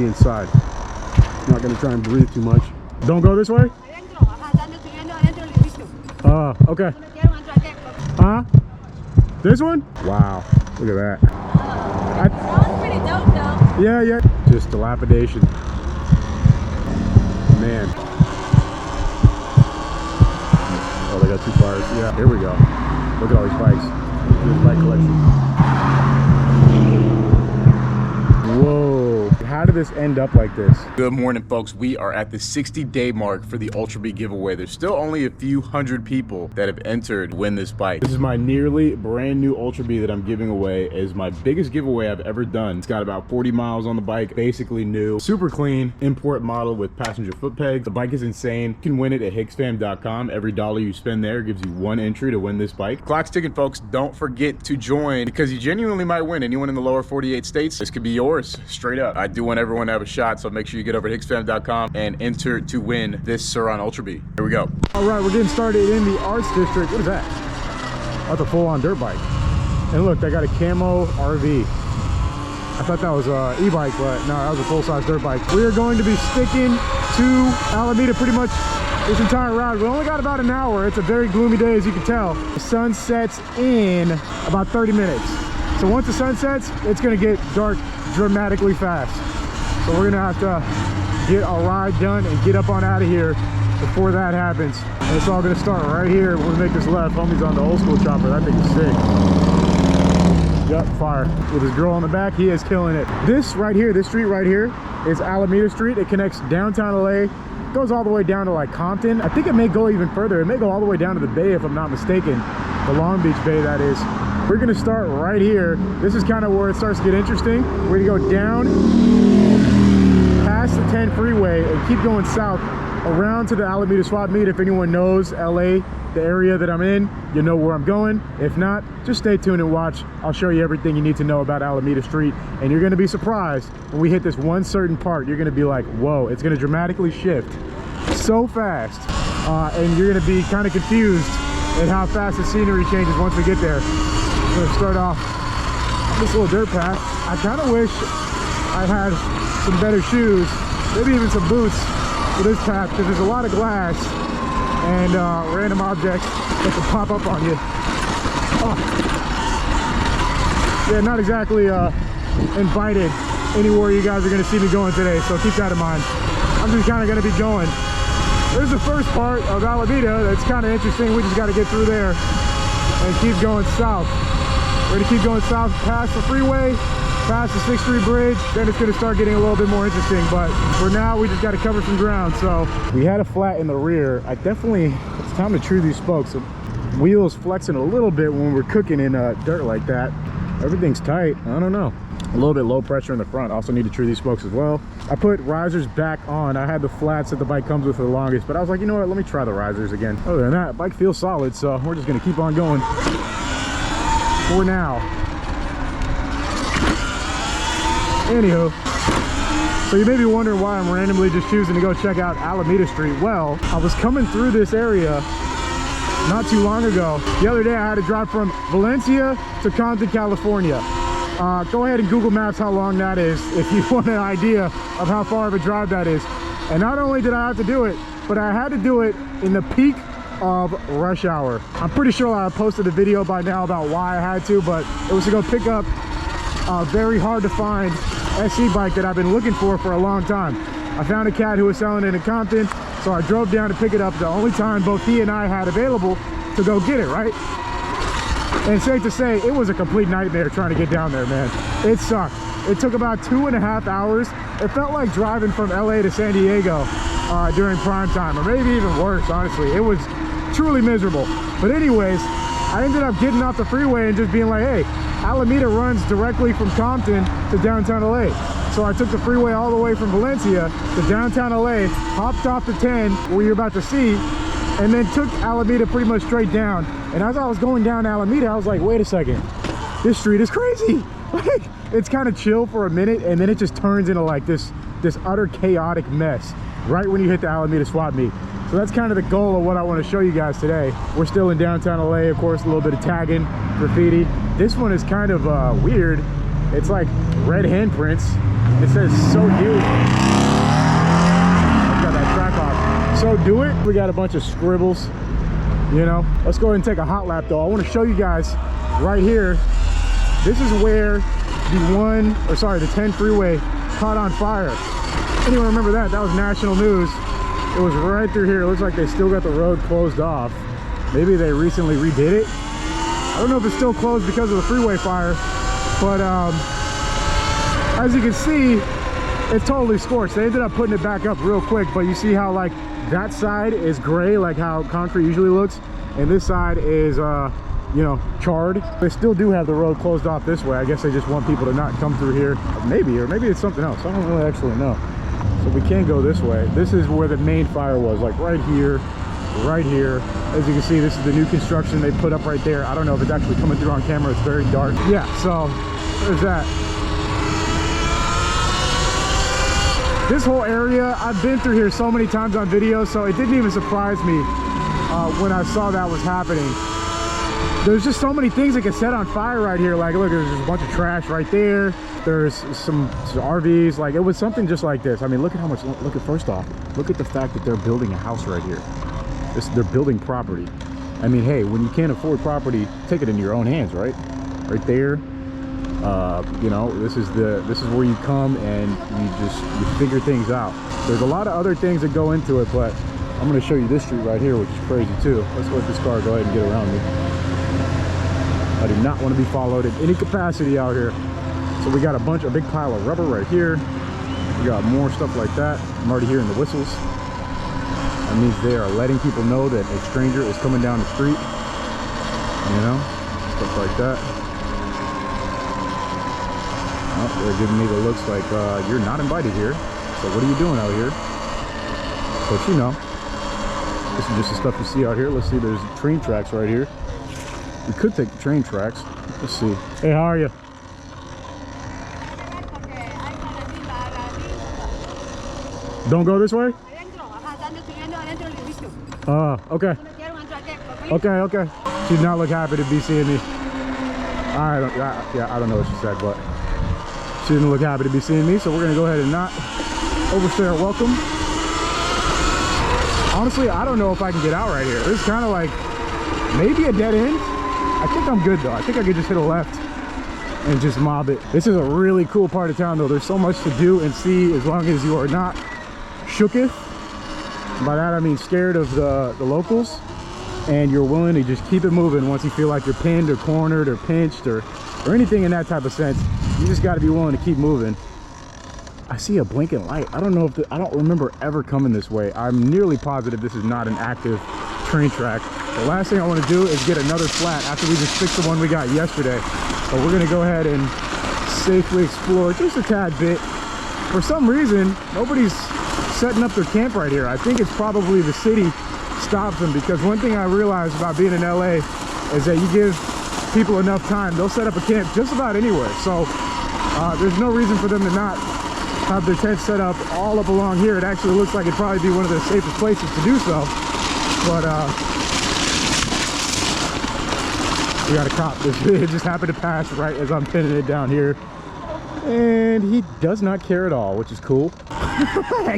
inside. Not gonna try and breathe too much. Don't go this way? Okay. Huh? This one? Wow, look at that. That was pretty dope though. Yeah. Just dilapidation. Man. Oh, they got two cars. Yeah, here we go. Look at all these bikes. This bike collection. Whoa. How did this end up like this? Good morning, folks. We are at the 60-day mark for the Ultra B giveaway. There's still only a few hundred people that have entered to win this bike. This is my nearly brand new Ultra B that I'm giving away. It is my biggest giveaway I've ever done. It's got about 40 miles on the bike, basically new, super clean, import model with passenger foot pegs. The bike is insane. You can win it at hicksfam.com. Every dollar you spend there gives you one entry to win this bike. Clock's ticking, folks. Don't forget to join because you genuinely might win. Anyone in the lower 48 states, this could be yours, straight up. I do want everyone to have a shot, so make sure you get over to hicksfam.com and enter to win this Surron Ultra B. Here we go. All right, we're getting started in the Arts District. What is that? That's a full-on dirt bike. And look, they got a camo RV. I thought that was an e-bike, but no, that was a full-size dirt bike. We are going to be sticking to Alameda pretty much this entire route. We only got about an hour. It's a very gloomy day, as you can tell. The sun sets in about 30 minutes. So once the sun sets, it's gonna get dark dramatically fast. So we're gonna have to get our ride done and get up on out of here before that happens. And it's all gonna start right here when we make this left. Homie's on the old school chopper. That thing is sick. Yep, fire. With his girl on the back, he is killing it. This right here, this street right here is Alameda Street. It connects downtown LA, goes all the way down to like Compton. I think it may go even further. It may go all the way down to the bay if I'm not mistaken. The Long Beach Bay, that is. We're gonna start right here. This is kind of where it starts to get interesting. We're gonna go down past the 10 freeway and keep going south around to the Alameda swap meet. If anyone knows LA, the area that I'm in, you know where I'm going. If not, just stay tuned and watch. I'll show you everything you need to know about Alameda Street, and you're gonna be surprised when we hit this one certain part. You're gonna be like, whoa, it's gonna dramatically shift so fast, and you're gonna be kind of confused at how fast the scenery changes once we get there. I'm gonna start off this little dirt path. I kind of wish I had some better shoes, maybe even some boots for this path, because there's a lot of glass and random objects that can pop up on you. Oh. Yeah, not exactly invited anywhere you guys are gonna see me going today, so keep that in mind. I'm just kind of gonna be going. There's the first part of Alameda that's kind of interesting. We just got to get through there and keep going south. We're gonna keep going south past the freeway, past the 6th Street Bridge. Then it's gonna start getting a little bit more interesting, but for now we just got to cover some ground. So we had a flat in the rear. It's time to true these spokes. The wheels flexing a little bit when we're cooking in dirt like that. Everything's tight. I don't know. A little bit low pressure in the front. Also need to true these spokes as well. I put risers back on. I had the flats that the bike comes with for the longest, but I was like, you know what, let me try the risers again. Other than that, bike feels solid, so we're just gonna keep on going for now. Anywho, so you may be wondering why I'm randomly just choosing to go check out Alameda Street. Well, I was coming through this area not too long ago. The other day I had to drive from Valencia to Compton, California. Go ahead and Google Maps how long that is if you want an idea of how far of a drive that is. And not only did I have to do it, but I had to do it in the peak of rush hour. I'm pretty sure I posted a video by now about why I had to, but it was to go pick up a very hard to find SC bike that I've been looking for a long time. I found a cat who was selling it in Compton, so I drove down to pick it up. The only time both he and I had available to go get it, right? And safe to say, it was a complete nightmare trying to get down there, man. It sucked. It took about 2.5 hours. It felt like driving from LA to San Diego during prime time, or maybe even worse, honestly. It was truly miserable. But anyways, I ended up getting off the freeway and just being like, hey, Alameda runs directly from Compton to downtown LA. So I took the freeway all the way from Valencia to downtown LA, hopped off the 10 where you're about to see, and then took Alameda pretty much straight down. And as I was going down Alameda, I was like, wait a second, this street is crazy. Like, it's kind of chill for a minute, and then it just turns into like this utter chaotic mess right when you hit the Alameda swap meet. So that's kind of the goal of what I want to show you guys today. We're still in downtown LA, of course, a little bit of tagging, graffiti. This one is kind of weird. It's like red handprints. It says "So Huge" do it. We got a bunch of scribbles, you know. Let's go ahead and take a hot lap though. I want to show you guys right here. This is where the 10 freeway caught on fire. Anyone remember that? That was national news. It was right through here. It looks like they still got the road closed off. Maybe they recently redid it. I don't know if it's still closed because of the freeway fire, but as you can see, it's totally scorched. They ended up putting it back up real quick, but you see how like that side is gray, like how concrete usually looks, and this side is you know, charred. They still do have the road closed off this way. I guess they just want people to not come through here. Maybe, or maybe it's something else. I don't really actually know. So we can go this way. This is where the main fire was, like right here, right here. As you can see, this is the new construction they put up right there. I don't know if it's actually coming through on camera. It's very dark. Yeah, so there's that. This whole area, I've been through here so many times on video, so it didn't even surprise me when I saw that was happening. There's just so many things that get set on fire right here. Like, look, there's just a bunch of trash right there. There's some RVs. Like, it was something just like this. I mean, look at how much, look at, first off, look at the fact that they're building a house right here. They're building property. I mean, hey, when you can't afford property, take it into your own hands, right? Right there. You know, this is where you come and you figure things out. There's a lot of other things that go into it, but I'm going to show you this street right here, which is crazy too. Let's let this car go ahead and get around me. I do not want to be followed in any capacity out here. So we got a big pile of rubber right here. We got more stuff like that. I'm already hearing the whistles. That means they are letting people know that a stranger is coming down the street. You know, stuff like that. Oh, they're giving me the looks like you're not invited here. So what are you doing out here? But you know, this is just the stuff you see out here. Let's see, there's train tracks right here. We could take the train tracks. Let's see. Hey, how are you? Don't go this way? Okay. Okay. She did not look happy to be seeing me. I don't know what she said, but she didn't look happy to be seeing me, so we're gonna go ahead and not overstay our welcome. Honestly, I don't know if I can get out right here. This is kind of like maybe a dead end. I think I'm good though. I think I could just hit a left and just mob it. This is a really cool part of town though. There's so much to do and see as long as you are not shooketh. By that I mean scared of the locals, and you're willing to just keep it moving once you feel like you're pinned or cornered or pinched or anything in that type of sense. You just got to be willing to keep moving. I see a blinking light. I don't know if I don't remember ever coming this way. I'm nearly positive this is not an active train track. The last thing I want to do is get another flat after we just fixed the one we got yesterday. So we're going to go ahead and safely explore just a tad bit. For some reason, nobody's setting up their camp right here. I think it's probably the city stops them, because one thing I realized about being in LA is that you give people enough time, they'll set up a camp just about anywhere. So there's no reason for them to not have their tent set up all up along here. It actually looks like it'd probably be one of the safest places to do so. But we got a cop. It just happened to pass right as I'm pinning it down here, and he does not care at all, which is cool.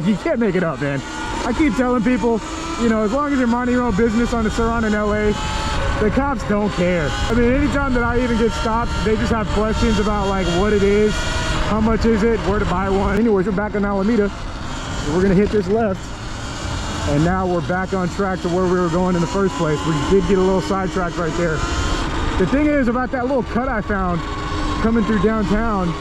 You can't make it up, man. I keep telling people, you know, as long as you're minding your own business on the Surron in LA, the cops don't care. I mean, anytime that I even get stopped, they just have questions about like what it is, how much is it, where to buy one. Anyways, we're back on Alameda. So we're gonna hit this left, and now we're back on track to where we were going in the first place. We did get a little sidetracked right there. The thing is about that little cut I found coming through downtown,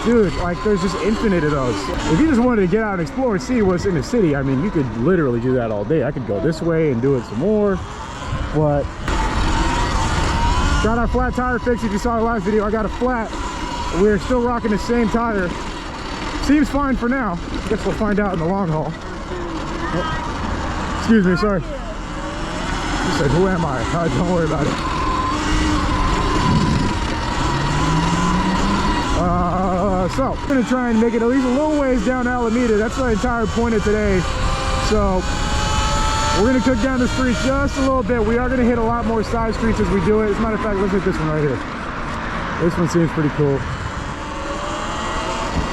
dude, like there's just infinite of those. If you just wanted to get out and explore and see what's in the city, I mean, you could literally do that all day. I could go this way and do it some more, but got our flat tire fixed. If you saw the last video, I got a flat. We're still rocking the same tire. Seems fine for now. I guess we'll find out in the long haul. Oh, excuse me, sorry. He said, who am I? Don't worry about it. So I'm gonna try and make it at least a little ways down Alameda. That's the entire point of today. So we're gonna cook down the streets just a little bit. We are gonna hit a lot more side streets as we do it. As a matter of fact, look at this one right here. This one seems pretty cool.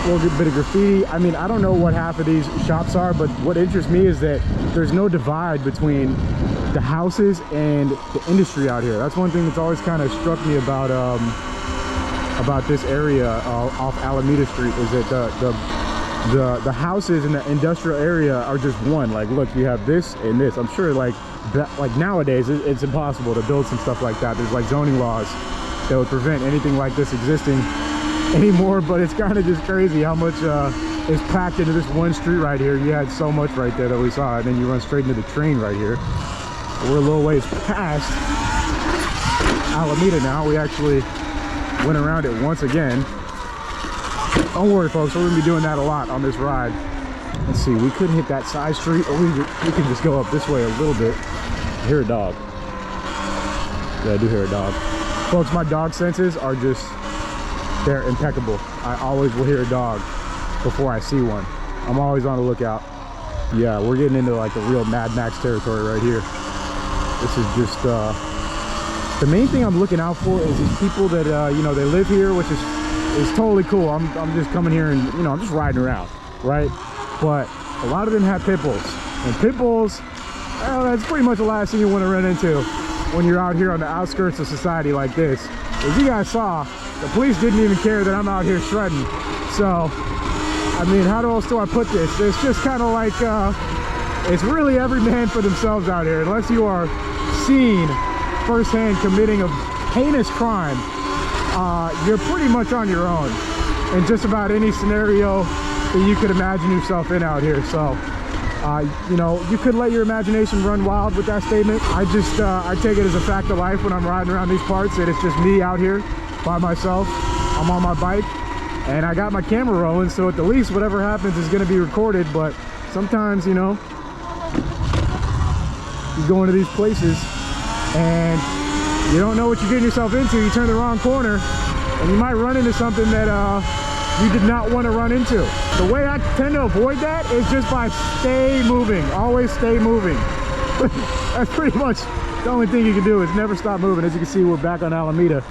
a little bit of graffiti. I mean, I don't know what half of these shops are, but what interests me is that there's no divide between the houses and the industry out here. That's one thing that's always kind of struck me about this area off Alameda Street, is that the houses in the industrial area are just one. Like, look, you have this and this. I'm sure like nowadays it's impossible to build some stuff like that. There's like zoning laws that would prevent anything like this existing anymore, but it's kind of just crazy how much is packed into this one street right here. You had so much right there that we saw, and then you run straight into the train right here. We're a little ways past Alameda now. We actually went around it once again. Don't worry, folks, we're gonna be doing that a lot on this ride. Let's see, we could hit that side street, or we can just go up this way a little bit. I hear a dog. Yeah, I do hear a dog. Folks, my dog senses are just, they're impeccable. I always will hear a dog before I see one. I'm always on the lookout. Yeah, we're getting into like the real Mad Max territory right here. This is just the main thing I'm looking out for is these people that you know, they live here, which is totally cool. I'm just coming here and, you know, I'm just riding around, right? But a lot of them have pit bulls, and pit bulls, well, that's pretty much the last thing you want to run into when you're out here on the outskirts of society like this. As you guys saw, the police didn't even care that I'm out here shredding. So, I mean, how else do I put this? It's just kind of like, it's really every man for themselves out here. Unless you are seen firsthand committing a heinous crime, you're pretty much on your own in just about any scenario that you could imagine yourself in out here. So, you know, you could let your imagination run wild with that statement. I just, I take it as a fact of life when I'm riding around these parts, that it's just me out here by myself. I'm on my bike and I got my camera rolling, so at the least whatever happens is going to be recorded. But sometimes, you know, you go into these places and you don't know what you're getting yourself into. You turn the wrong corner and you might run into something that you did not want to run into. The way I tend to avoid that is just by stay moving. Always stay moving. That's pretty much the only thing you can do, is never stop moving. As you can see, we're back on Alameda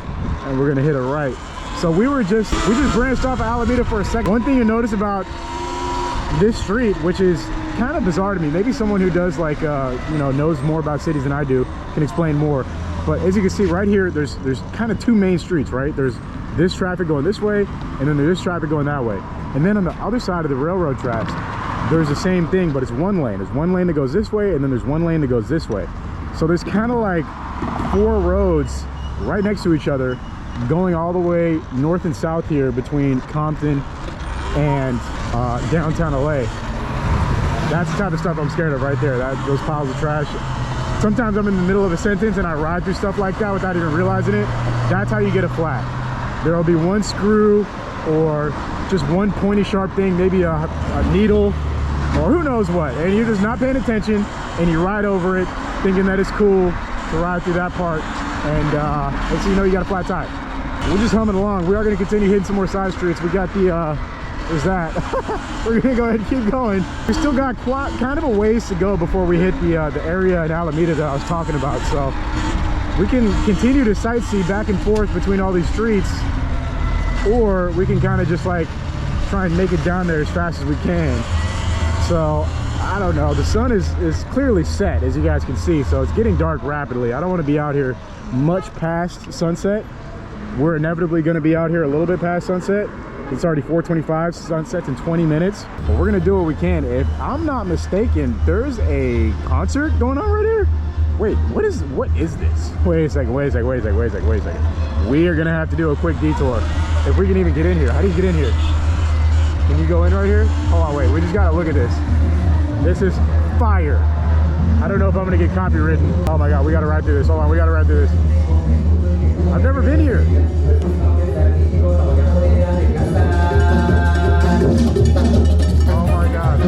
and we're gonna hit a right. So we just branched off of Alameda for a second. One thing you notice about this street, which is kind of bizarre to me, maybe someone who does like you know, knows more about cities than I do can explain more, but as you can see right here, there's kind of two main streets, right? There's this traffic going this way, and then there's this traffic going that way. And then on the other side of the railroad tracks, there's the same thing, but it's one lane. There's one lane that goes this way, and then there's one lane that goes this way. So there's kind of like 4 roads right next to each other, going all the way north and south here between Compton and downtown LA. That's the type of stuff I'm scared of right there, those piles of trash. Sometimes I'm in the middle of a sentence and I ride through stuff like that without even realizing it. That's how you get a flat. There'll be one screw or just one pointy sharp thing, maybe a needle or who knows what, and you're just not paying attention and you ride over it thinking that it's cool to ride through that part, and next thing you know, you got a flat tire. We're just humming along. We are going to continue hitting some more side streets. We got the there's that. We're gonna go ahead and keep going. We still got kind of a ways to go before we hit the area in Alameda that I was talking about, so we can continue to sightsee back and forth between all these streets, or we can kind of just like try and make it down there as fast as we can. So I don't know, the sun is clearly set, as you guys can see, so it's getting dark rapidly. I don't want to be out here much past sunset. We're inevitably going to be out here a little bit past sunset. It's already 4:25, sunset's in 20 minutes, but we're gonna do what we can. If I'm not mistaken, there's a concert going on right here. Wait, what is this? Wait a second. We are gonna have to do a quick detour if we can even get in here. How do you get in here? Can you go in right here? Hold on, wait, we just gotta look at this. This is fire. I don't know if I'm gonna get copywritten. Oh my God, we gotta ride through this. Hold on, we gotta ride through this. I've never been here. Oh my God.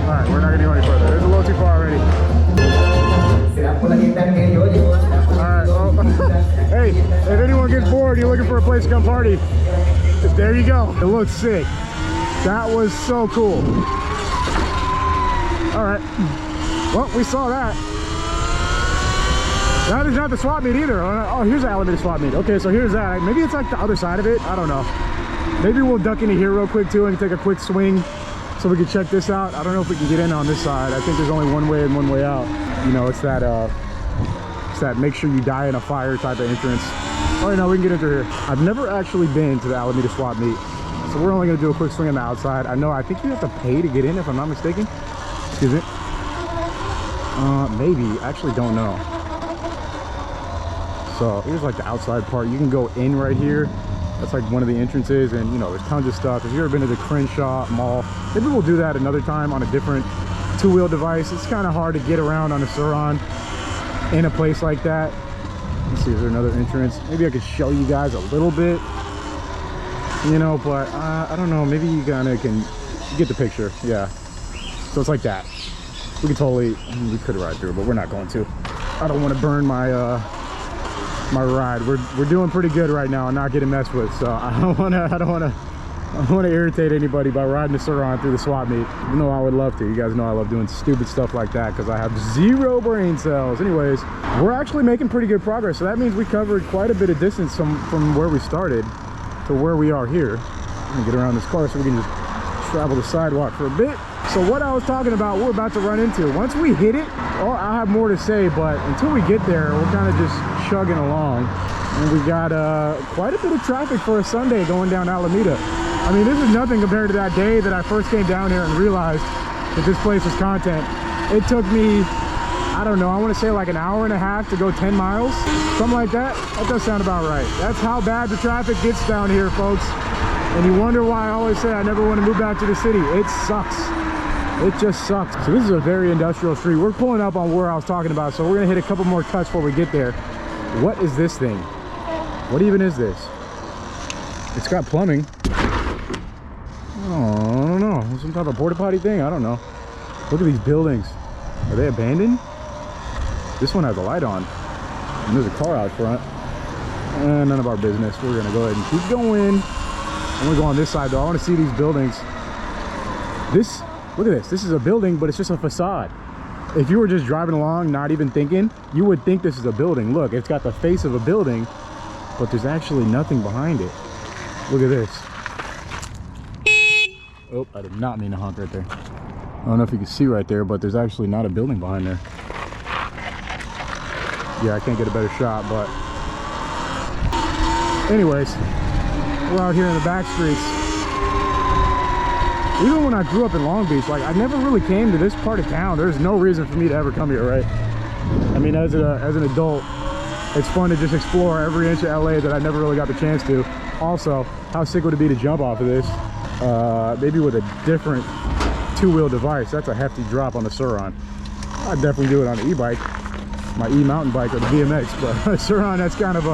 Alright, we're not gonna go any further. It's a little too far already. Alright, well, hey, if anyone gets bored, you're looking for a place to come party, there you go. It looks sick. That was so cool. Alright. Well, we saw that. That is not the swap meet either. Oh, here's the Alameda swap meet. Okay, so here's that. Maybe it's like the other side of it. I don't know. Maybe we'll duck into here real quick too and take a quick swing so we can check this out. I don't know if we can get in on this side. I think there's only one way in, one way out. You know, it's that make sure you die in a fire type of entrance. All right, now we can get into here. I've never actually been to the Alameda swap meet, so we're only gonna do a quick swing on the outside. I think you have to pay to get in, if I'm not mistaken. Excuse me. Maybe, actually don't know. So here's like the outside part. You can go in right here. That's like one of the entrances, and you know, there's tons of stuff. If you've ever been to the Crenshaw Mall, maybe we'll do that another time on a different two-wheel device. It's kind of hard to get around on a Surron in a place like that. Let's see, is there another entrance? Maybe I could show you guys a little bit, you know, but I don't know. Maybe you kind of can get the picture. Yeah. So it's like that. We could totally, we could ride through, but we're not going to. I don't want to burn my my ride. We're doing pretty good right now and not getting messed with, so I don't want to irritate anybody by riding the Surron through the swap meet. You know, I would love to. You guys know I love doing stupid stuff like that because I have 0 brain cells. Anyways, we're actually making pretty good progress, so that means we covered quite a bit of distance from where we started to where we are here. I'm gonna get around this car so we can just travel the sidewalk for a bit. So what I was talking about, we're about to run into. Once we hit it, I'll have more to say, but until we get there, we're kind of just chugging along. And we got quite a bit of traffic for a Sunday going down Alameda. I mean, this is nothing compared to that day that I first came down here and realized that this place was content. It took me, I don't know, I want to say like an hour and a half to go 10 miles, something like that. That does sound about right. That's how bad the traffic gets down here, folks. And you wonder why I always say I never want to move back to the city. It sucks. It just sucks. So this is a very industrial street. We're pulling up on where I was talking about, so we're gonna hit a couple more cuts before we get there. What is this thing? What even is this? It's got plumbing. Oh, I don't know. Some type of porta potty thing? I don't know. Look at these buildings. Are they abandoned? This one has a light on. And there's a car out front. None of our business. We're gonna go ahead and keep going. I'm gonna go on this side though. I wanna see these buildings. Look at this. This is a building, but it's just a facade. If you were just driving along, not even thinking, you would think this is a building. Look, it's got the face of a building, but there's actually nothing behind it. Look at this. Oh, I did not mean to honk right there. I don't know if you can see right there, but there's actually not a building behind there. Yeah, I can't get a better shot, but anyways, we're out here in the back streets. Even when I grew up in Long Beach, like I never really came to this part of town. There's no reason for me to ever come here, right? I mean, as an adult, it's fun to just explore every inch of LA that I never really got the chance to. Also, how sick would it be to jump off of this? Maybe with a different two-wheel device. That's a hefty drop on the Surron. I'd definitely do it on an e-bike, my e-mountain bike or the BMX, but Surron, that's kind of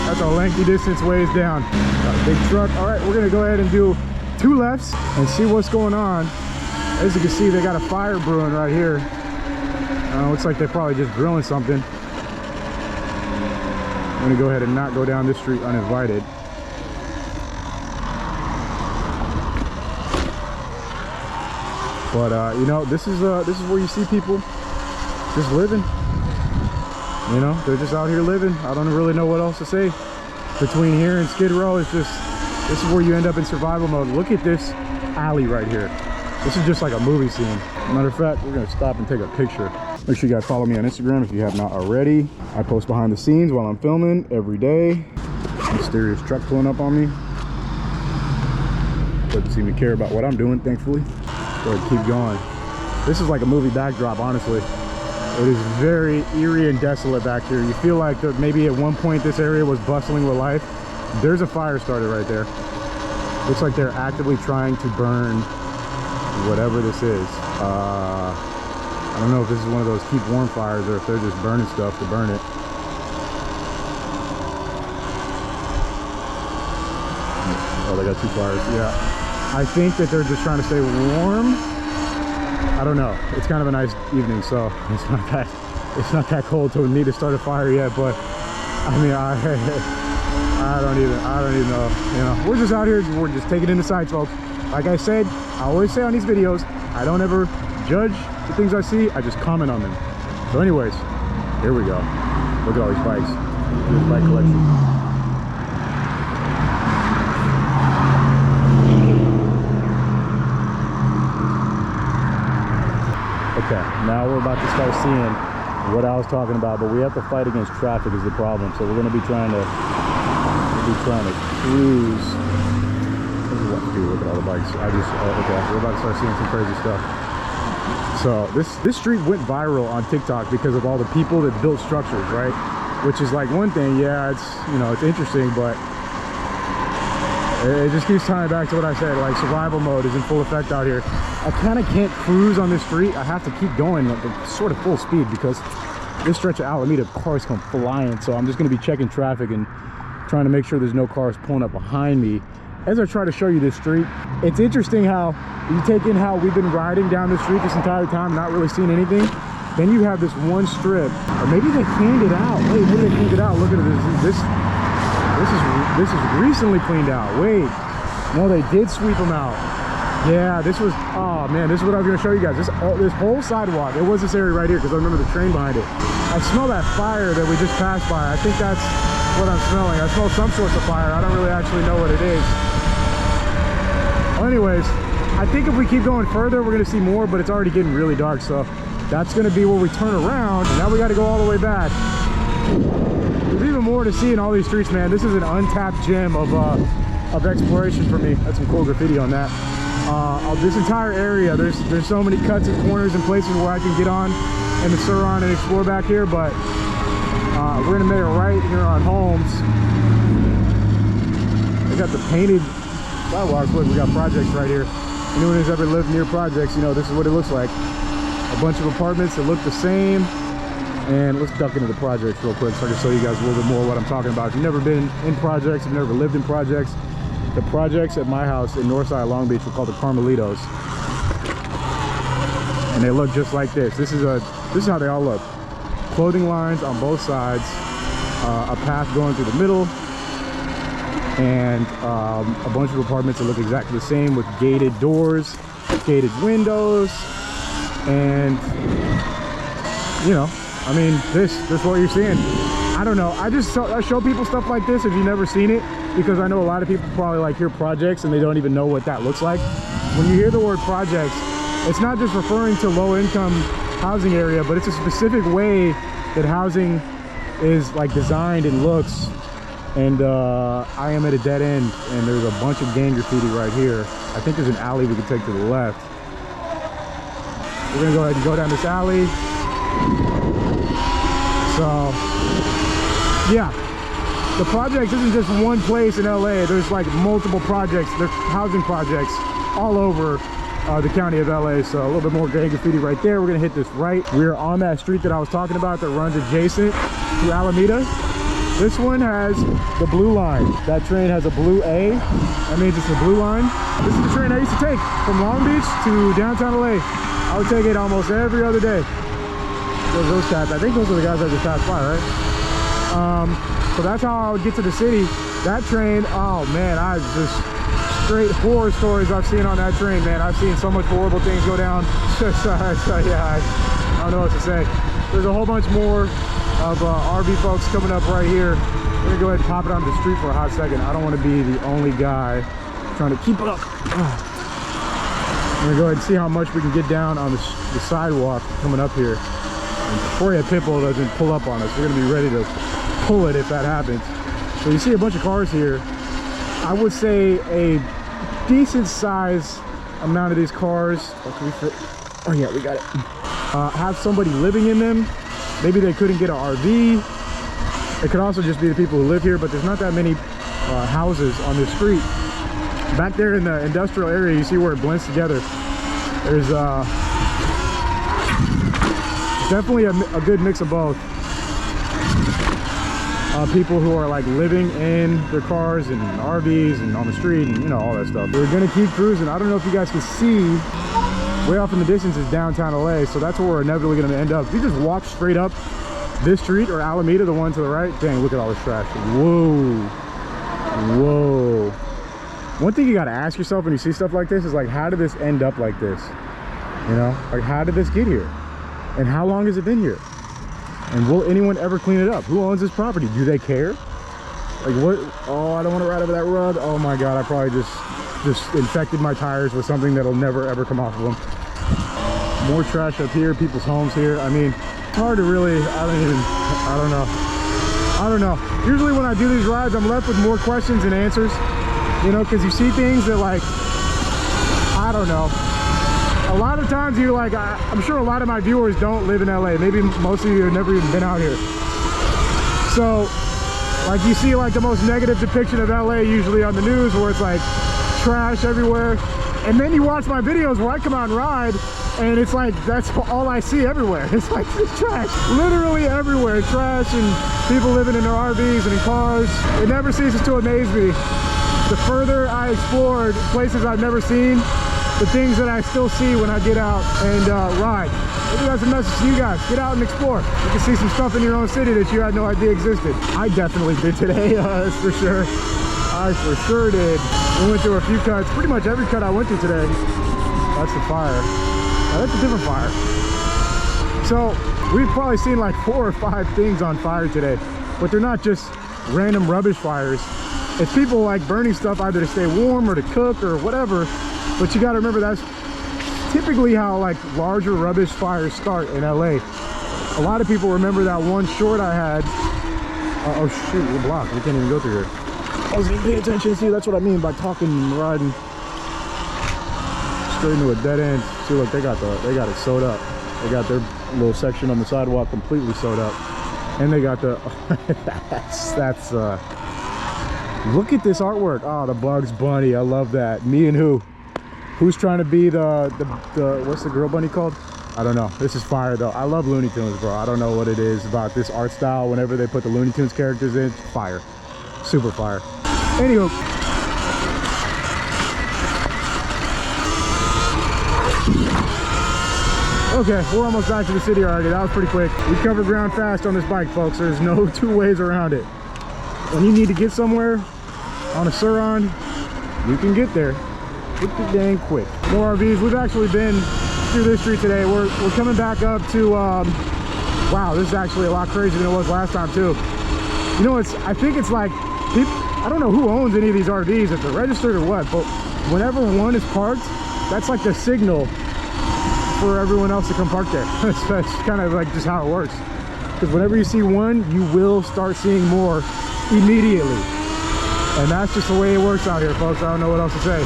that's a lengthy distance ways down. Got a big truck. All right, we're gonna go ahead and do 2 lefts and see what's going on. As you can see, they got a fire brewing right here. Looks like they're probably just grilling something. I'm gonna go ahead and not go down this street uninvited. But you know, this is where you see people just living. You know, they're just out here living. I don't really know what else to say. Between here and Skid Row, it's just, this is where you end up in survival mode. Look at this alley right here. This is just like a movie scene. Matter of fact, we're gonna stop and take a picture. Make sure you guys follow me on Instagram if you have not already. I post behind the scenes while I'm filming every day. Mysterious truck pulling up on me. Doesn't seem to care about what I'm doing, thankfully. Go ahead, keep going. This is like a movie backdrop, honestly. It is very eerie and desolate back here. You feel like that maybe at one point this area was bustling with life. There's a fire started right there. Looks like they're actively trying to burn whatever this is. I don't know if this is one of those keep warm fires or if they're just burning stuff to burn it. Oh, they got 2 fires. Yeah, I think that they're just trying to stay warm. I don't know. It's kind of a nice evening, so it's not that cold to need to start a fire yet. But I mean, I don't even know. You know, we're just out here. We're just taking in the sights, folks. Like I said, I always say on these videos, I don't ever judge the things I see. I just comment on them. So, anyways, here we go. Look at all these bikes. Here's the bike collection. Okay, now we're about to start seeing what I was talking about, but we have to fight against traffic is the problem. So we're going to be trying to cruise. Dude, look at all the bikes. Okay, we're about to start seeing some crazy stuff. So this street went viral on TikTok because of all the people that built structures, right? Which is like one thing, yeah, it's, you know, it's interesting, but it just keeps tying back to what I said, like survival mode is in full effect out here. I kind of can't cruise on this street. I have to keep going like sort of full speed because this stretch of Alameda, cars come flying. So I'm just going to be checking traffic and trying to make sure there's no cars pulling up behind me as I try to show you this street. It's interesting how you take in how we've been riding down the street this entire time, not really seeing anything. Then you have this one strip, or maybe they cleaned it out. Wait, maybe they cleaned it out. Look at this. This is recently cleaned out. Wait, no, they did sweep them out. Yeah, this was, oh man, this is what I was gonna show you guys. This whole sidewalk, it was this area right here because I remember the train behind it. I smell that fire that we just passed by. I think that's what I'm smelling. I smell some sorts of fire. I don't really actually know what it is. Well, anyways, I think if we keep going further, we're gonna see more, but it's already getting really dark. So that's gonna be where we turn around. And now we gotta go all the way back. There's even more to see in all these streets, man. This is an untapped gem of exploration for me. That's some cool graffiti on that. This entire area, there's so many cuts and corners and places where I can get on in the Surron and explore back here, but we're gonna make it right here on Holmes. They got the painted sidewalks. Look, we got projects right here. Anyone who's ever lived near projects, you know, this is what it looks like. A bunch of apartments that look the same. And let's duck into the projects real quick so I can show you guys a little bit more what I'm talking about. If you've never been in projects, you've never lived in projects, the projects at my house in Northside Long Beach were called the Carmelitos. And they look just like this. This is how they all look. Clothing lines on both sides, a path going through the middle, and a bunch of apartments that look exactly the same with gated doors, gated windows, and you know, I mean, this is what you're seeing. I don't know. I show people stuff like this if you've never seen it, because I know a lot of people probably like hear projects and they don't even know what that looks like. When you hear the word projects, it's not just referring to low-income housing area, but it's a specific way that housing is like designed and looks. And I am at a dead end, and there's a bunch of gang graffiti right here. I think there's an alley we can take to the left. We're gonna go ahead and go down this alley. So yeah, the projects isn't just one place in LA. There's like multiple projects. There's housing projects all over the county of LA. So a little bit more gang graffiti right there. We're gonna hit this right. We're on that street that I was talking about that runs adjacent to Alameda. This one has the blue line. That train has a blue A. That means it's the blue line. This is the train I used to take from Long Beach to downtown LA. I would take it almost every other day. Those cats, I think those are the guys that just passed by, right? So that's how I would get to the city. That train, oh man, I just straight horror stories I've seen on that train, man. I've seen so much horrible things go down. So yeah, I don't know what to say. There's a whole bunch more of RV folks coming up right here. We're gonna go ahead and pop it onto the street for a hot second. I don't want to be the only guy trying to keep up. I'm gonna go ahead and see how much we can get down on the sidewalk coming up here. And before that pitbull doesn't pull up on us, we're gonna be ready to pull it if that happens. So you see a bunch of cars here. I would say a decent size amount of these cars. Oh, can we fit? Oh yeah, we got it. Have somebody living in them. Maybe they couldn't get an RV. It could also just be the people who live here, but there's not that many houses on this street. Back there in the industrial area, you see where it blends together. There's definitely a good mix of both. People who are like living in their cars and RVs and on the street and you know, all that stuff. We're gonna keep cruising. I don't know if you guys can see, way off in the distance is downtown LA, so that's where we're inevitably gonna end up. If you just walk straight up this street or Alameda, the one to the right, dang, look at all this trash. Whoa, whoa. One thing you gotta ask yourself when you see stuff like this is like, how did this end up like this? You know, like how did this get here? And how long has it been here? And will anyone ever clean it up? Who owns this property? Do they care? Like what? Oh, I don't want to ride over that rug. Oh my God, I probably just infected my tires with something that'll never ever come off of them. More trash up here, people's homes here. I mean, it's hard to really, I don't know. Usually when I do these rides, I'm left with more questions than answers, you know, because you see things that, like, I don't know. A lot of times you're like, I'm sure a lot of my viewers don't live in LA. Maybe most of you have never even been out here. So, like, you see like the most negative depiction of LA usually on the news, where it's like trash everywhere. And then you watch my videos where I come out and ride, and it's like, that's all I see everywhere. It's like, it's trash. Literally everywhere. Trash and people living in their RVs and in cars. It never ceases to amaze me. The further I explored places I've never seen, the things that I still see when I get out and ride. Maybe that's a message to you guys. Get out and explore. You can see some stuff in your own city that you had no idea existed. I definitely did today, that's for sure. I for sure did. We went through a few cuts. Pretty much every cut I went through today. That's the fire. Now, that's a different fire. So we've probably seen like 4 or 5 things on fire today, but they're not just random rubbish fires. It's people like burning stuff either to stay warm or to cook or whatever. But you got to remember, that's typically how like larger rubbish fires start in LA. A lot of people remember that one short I had. Oh shoot, we're blocked. We can't even go through here. I wasn't even paying attention. See, that's what I mean by talking and riding straight into a dead end. See, look, they got it sewed up. They got their little section on the sidewalk completely sewed up, and they got the that's look at this artwork. Oh, the Bugs Bunny. I love that. Me and who's trying to be the what's the girl bunny called? I don't know. This is fire though. I love Looney Tunes, bro. I don't know what it is about this art style. Whenever they put the Looney Tunes characters in, fire. Super fire. Anywho, okay, we're almost back to the city already. That was pretty quick. We covered ground fast on this bike, folks. There's no 2 ways around it. When you need to get somewhere on a Surron, you can get there pretty dang quick. More RVs. We've actually been through this street today. We're coming back up to wow, this is actually a lot crazier than it was last time too. You know, I think it's like people, I don't know who owns any of these RVs, if they're registered or what, but whenever one is parked, that's like the signal for everyone else to come park there. That's kind of like just how it works. Because whenever you see one, you will start seeing more immediately. And that's just the way it works out here, folks. I don't know what else to say.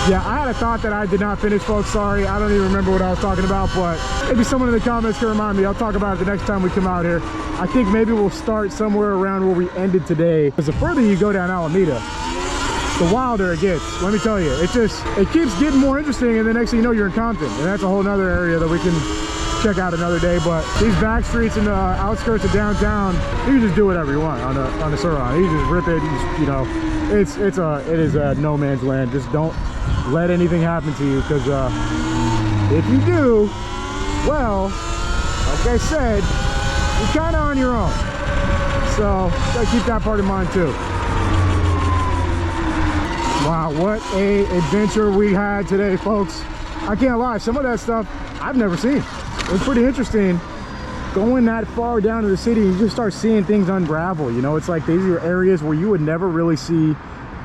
Yeah, I had a thought that I did not finish, folks. Sorry, I don't even remember what I was talking about, but maybe someone in the comments can remind me. I'll talk about it the next time we come out here. I think maybe we'll start somewhere around where we ended today, because the further you go down Alameda, the wilder it gets. Let me tell you, it keeps getting more interesting, and the next thing you know, you're in Compton, and that's a whole nother area that we can check out another day. But these back streets and the outskirts of downtown, you can just do whatever you want on the Surron. You just rip it, you know, it is a no man's land. Just don't let anything happen to you, because if you do, well, like I said, you're kind of on your own. So gotta keep that part in mind too. Wow, what a adventure we had today, folks. I can't lie, some of that stuff I've never seen. It was pretty interesting going that far down to the city. You just start seeing things unravel, you know. It's like these are areas where you would never really see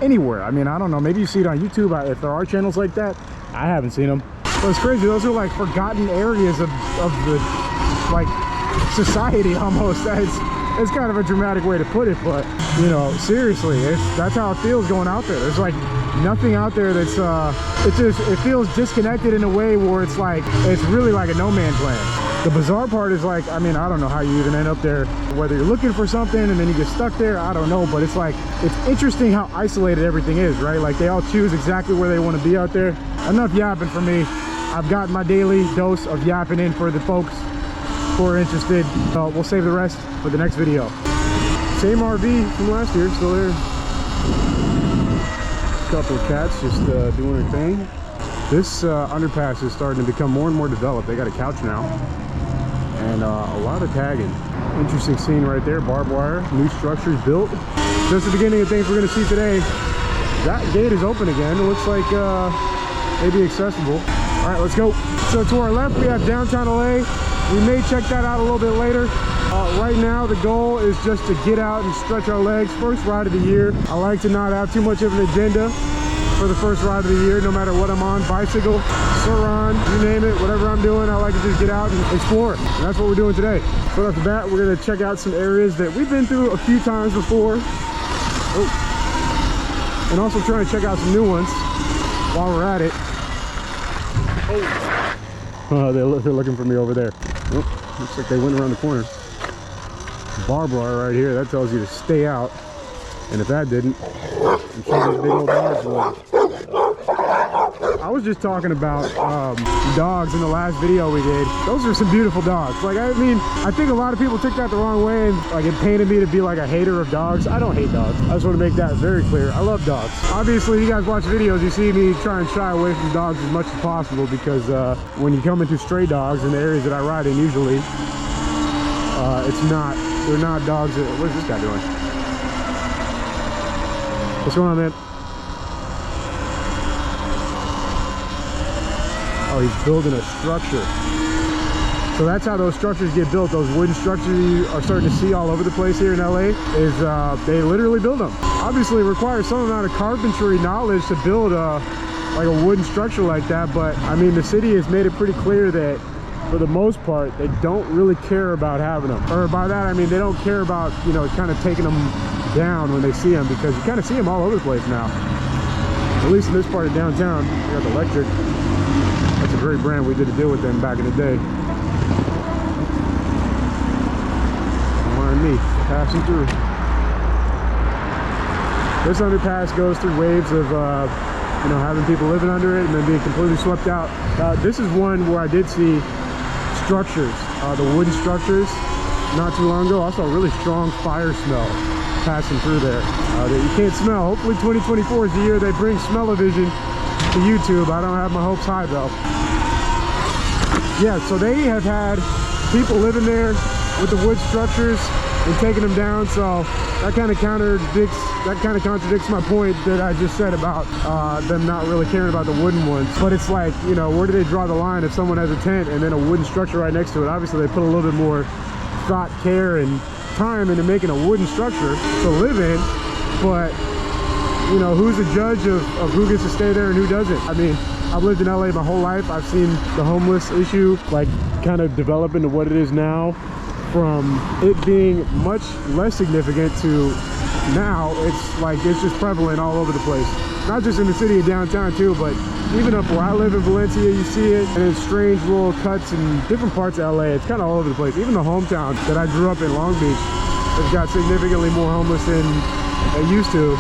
anywhere. I mean, I don't know, maybe you see it on YouTube if there are channels like that. I haven't seen them, but it's crazy. Those are like forgotten areas of the like society almost. It's kind of a dramatic way to put it, but you know, seriously, that's how it feels going out there. There's like nothing out there that's it feels disconnected in a way where it's like it's really like a no man's land. The bizarre part is, like, I mean, I don't know how you even end up there, whether you're looking for something and then you get stuck there, I don't know, but it's like, it's interesting how isolated everything is, right? Like, they all choose exactly where they want to be out there. Enough yapping for me. I've got my daily dose of yapping in for the folks who are interested. We'll save the rest for the next video. Same RV from last year, still there. Couple of cats just doing their thing. This underpass is starting to become more and more developed. They got a couch now. And a lot of tagging. Interesting scene right there. Barbed wire, new structures built. Just the beginning of things we're going to see today. That gate is open again. It looks like maybe accessible. All right, let's go. So to our left, we have downtown LA. We may check that out a little bit later. Right now, the goal is just to get out and stretch our legs. First ride of the year. I like to not have too much of an agenda for the first ride of the year, no matter what I'm on, bicycle, Surron, you name it, whatever I'm doing, I like to just get out and explore. And that's what we're doing today. So off the bat, we're gonna check out some areas that we've been through a few times before. Oh. And also trying to check out some new ones while we're at it. Oh, they're looking for me over there. Oh, looks like they went around the corner. Barbed wire right here, that tells you to stay out. And if that didn't, I'm sure these big old dogs would. I was just talking about dogs in the last video we did. Those are some beautiful dogs. Like, I mean, I think a lot of people took that the wrong way and like it painted me to be like a hater of dogs. I don't hate dogs. I just want to make that very clear. I love dogs. Obviously, you guys watch videos, you see me try and shy away from dogs as much as possible because when you come into stray dogs in the areas that I ride in usually, they're not dogs that, what is this guy doing? What's going on, man? Oh, he's building a structure. So that's how those structures get built. Those wooden structures you are starting to see all over the place here in LA is they literally build them. Obviously, it requires some amount of carpentry knowledge to build like a wooden structure like that. But I mean, the city has made it pretty clear that for the most part, they don't really care about having them. Or by that, I mean, they don't care about, you know, kind of taking them down when they see them, because you kind of see them all over the place now. At least in this part of downtown. We got the Electric. That's a great brand. We did a deal with them back in the day. Don't mind me passing through. This underpass goes through waves of you know, having people living under it and then being completely swept out. This is one where I did see structures, the wooden structures, not too long ago. Also a really strong fire smell passing through there that you can't smell. Hopefully 2024 is the year they bring smell-o-vision to YouTube. I don't have my hopes high though. Yeah, so they have had people living there with the wood structures and taking them down, so that kind of contradicts my point that I just said about them not really caring about the wooden ones. But it's like, you know, where do they draw the line if someone has a tent and then a wooden structure right next to it? Obviously they put a little bit more thought, care, and time into making a wooden structure to live in, but you know, who's the judge of who gets to stay there and who doesn't? I mean, I've lived in LA my whole life. I've seen the homeless issue like kind of develop into what it is now, from it being much less significant to now it's just prevalent all over the place. Not just in the city of downtown too, but even up where I live in Valencia, you see it, and in strange little cuts in different parts of LA. It's kind of all over the place. Even the hometown that I grew up in, Long Beach, has got significantly more homeless than they used to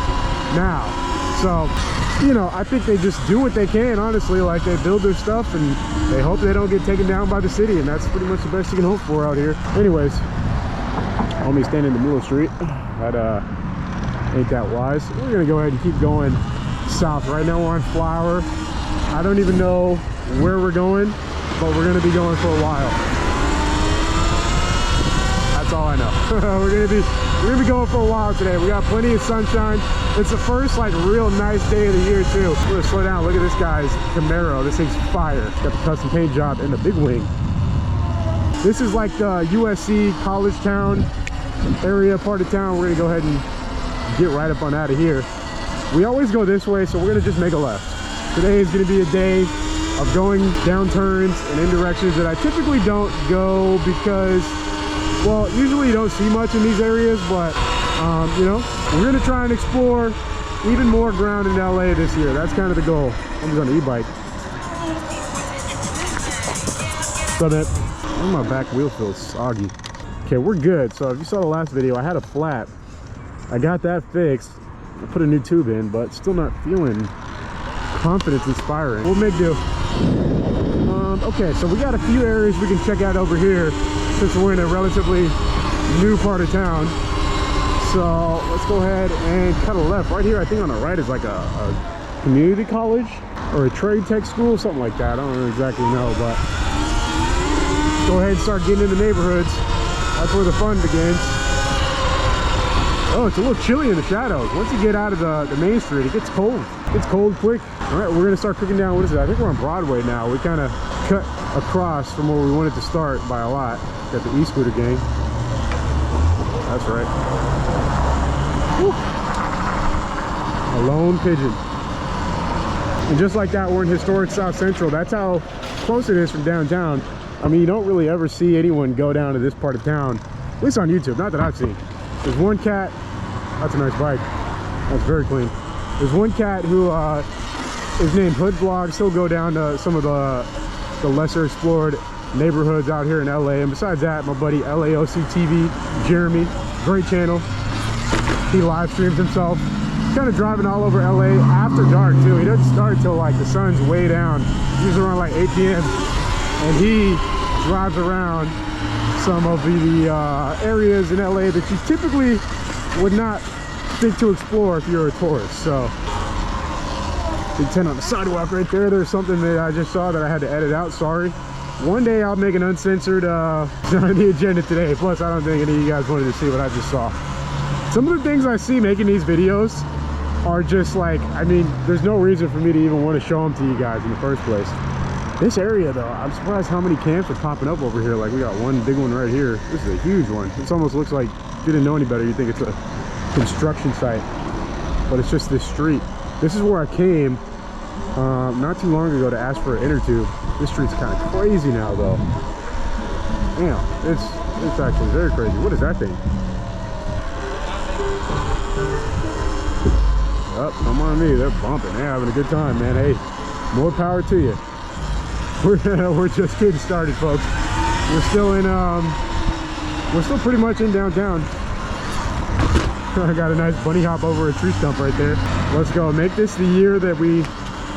now. So, you know, I think they just do what they can, honestly. Like, they build their stuff and they hope they don't get taken down by the city, and that's pretty much the best you can hope for out here. Anyways, homie standing in the middle of the street. That ain't that wise. We're gonna go ahead and keep going south. Right now we're on Flower. I don't even know where we're going, but we're gonna be going for a while. That's all I know. We're gonna be going for a while today. We got plenty of sunshine. It's the first like real nice day of the year too. We're gonna slow down. Look at this guy's Camaro. This thing's fire. Got the custom paint job and the big wing. This is like the USC college town area part of town. We're gonna go ahead and get right up on out of here. We always go this way, so we're gonna just make a left. Today is gonna be a day of going down turns and in directions that I typically don't go because, well, usually you don't see much in these areas, but you know, we're gonna try and explore even more ground in LA this year. That's kind of the goal. I'm on an e-bike. So that my back wheel feels soggy. Okay, we're good. So if you saw the last video, I had a flat. I got that fixed. I put a new tube in, but still not feeling confidence inspiring. We'll make do. Okay, so we got a few areas we can check out over here since we're in a relatively new part of town. So let's go ahead and cut a left. Right here, I think on the right is like a community college or a trade tech school, something like that. I don't exactly know, but go ahead and start getting in the neighborhoods. That's where the fun begins. Oh, it's a little chilly in the shadows. Once you get out of the main street, it gets cold. It gets cold quick. All right, we're gonna start cooking down. What is it? I think we're on Broadway now. We kind of cut across from where we wanted to start by a lot. Got the e-scooter gang. That's right. Woo. A lone pigeon. And just like that, we're in historic South Central. That's how close it is from downtown. I mean, you don't really ever see anyone go down to this part of town, at least on YouTube, not that I've seen. There's one cat. That's a nice bike. That's very clean. There's one cat who is named Hood Vlogs. He'll go down to some of the lesser explored neighborhoods out here in LA. And besides that, my buddy LAOC TV, Jeremy, great channel. He live streams himself. Kind of driving all over LA after dark too. He doesn't start till like the sun's way down, usually around like 8 p.m. And he drives around some of the areas in LA that you typically would not think to explore if you're a tourist. So big tent on the sidewalk right there. There's something that I just saw that I had to edit out, sorry. One day I'll make an uncensored on the agenda today. Plus I don't think any of you guys wanted to see what I just saw. Some of the things I see making these videos are just like, I mean, there's no reason for me to even want to show them to you guys in the first place. This area though, I'm surprised how many camps are popping up over here. Like we got one big one right here. This is a huge one. This almost looks like, if you didn't know any better, you'd think it's a construction site, but it's just this street. This is where I came not too long ago to ask for an inner tube. This street's kind of crazy now though. Damn, it's actually very crazy. What is that thing? Oh, come on me, they're bumping. They're having a good time, man. Hey, more power to you. We're just getting started, folks. We're still pretty much in downtown. I got a nice bunny hop over a tree stump right there. Let's go. Make this the year that we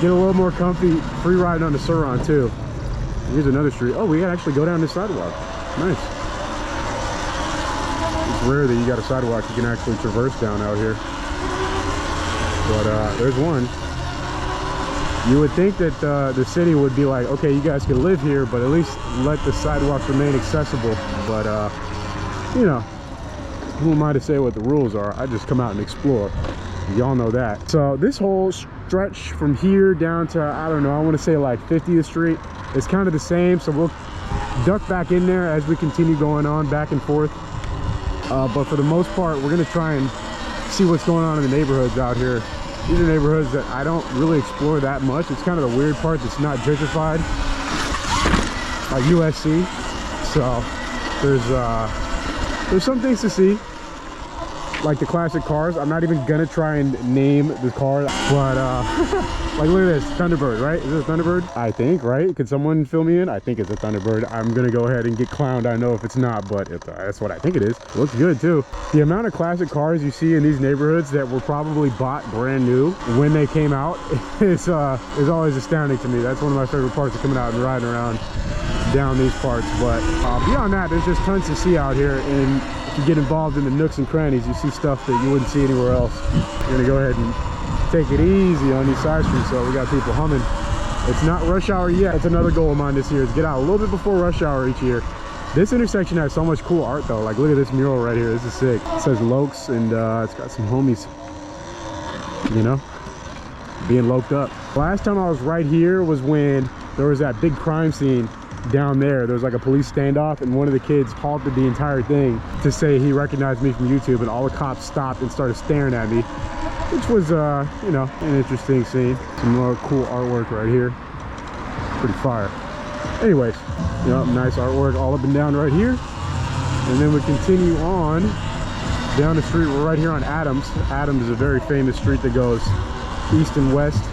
get a little more comfy free riding on the Surron too. Here's another street. Oh, we gotta actually go down this sidewalk. Nice. It's rare that you got a sidewalk you can actually traverse down out here. But there's one. You would think that the city would be like, okay, you guys can live here, but at least let the sidewalks remain accessible. But you know, who am I to say what the rules are? I just come out and explore. Y'all know that. So this whole stretch from here down to, I don't know, I want to say like 50th Street is kind of the same. So we'll duck back in there as we continue going on back and forth. But for the most part, we're going to try and see what's going on in the neighborhoods out here. These are neighborhoods that I don't really explore that much. It's kind of the weird part that's not gentrified, like USC. So there's some things to see, like the classic cars. I'm not even gonna try and name the car, but like look at this Thunderbird, right? Is this a Thunderbird? I think, right? Could someone fill me in? I think it's a Thunderbird. I'm gonna go ahead and get clowned. I know if it's not, but that's what I think it is. It looks good too. The amount of classic cars you see in these neighborhoods that were probably bought brand new when they came out is always astounding to me. That's one of my favorite parts of coming out and riding around down these parts. But beyond that, there's just tons to see out here, and if you get involved in the nooks and crannies, you see stuff that you wouldn't see anywhere else. You're gonna go ahead and take it easy on these side streets. So we got people humming. It's not rush hour yet. It's another goal of mine this year, is get out a little bit before rush hour each year. This intersection has so much cool art though. Like look at this mural right here. This is sick. It says Lokes, and it's got some homies, you know, being loked up. Last time I was right here was when there was that big crime scene down there. There was like a police standoff, and one of the kids halted the entire thing to say he recognized me from YouTube, and all the cops stopped and started staring at me, which was you know, an interesting scene. Some more cool artwork right here. Pretty fire. Anyways, you know, nice artwork all up and down right here. And then we continue on down the street. We're right here on Adams. Adams is a very famous street that goes east and west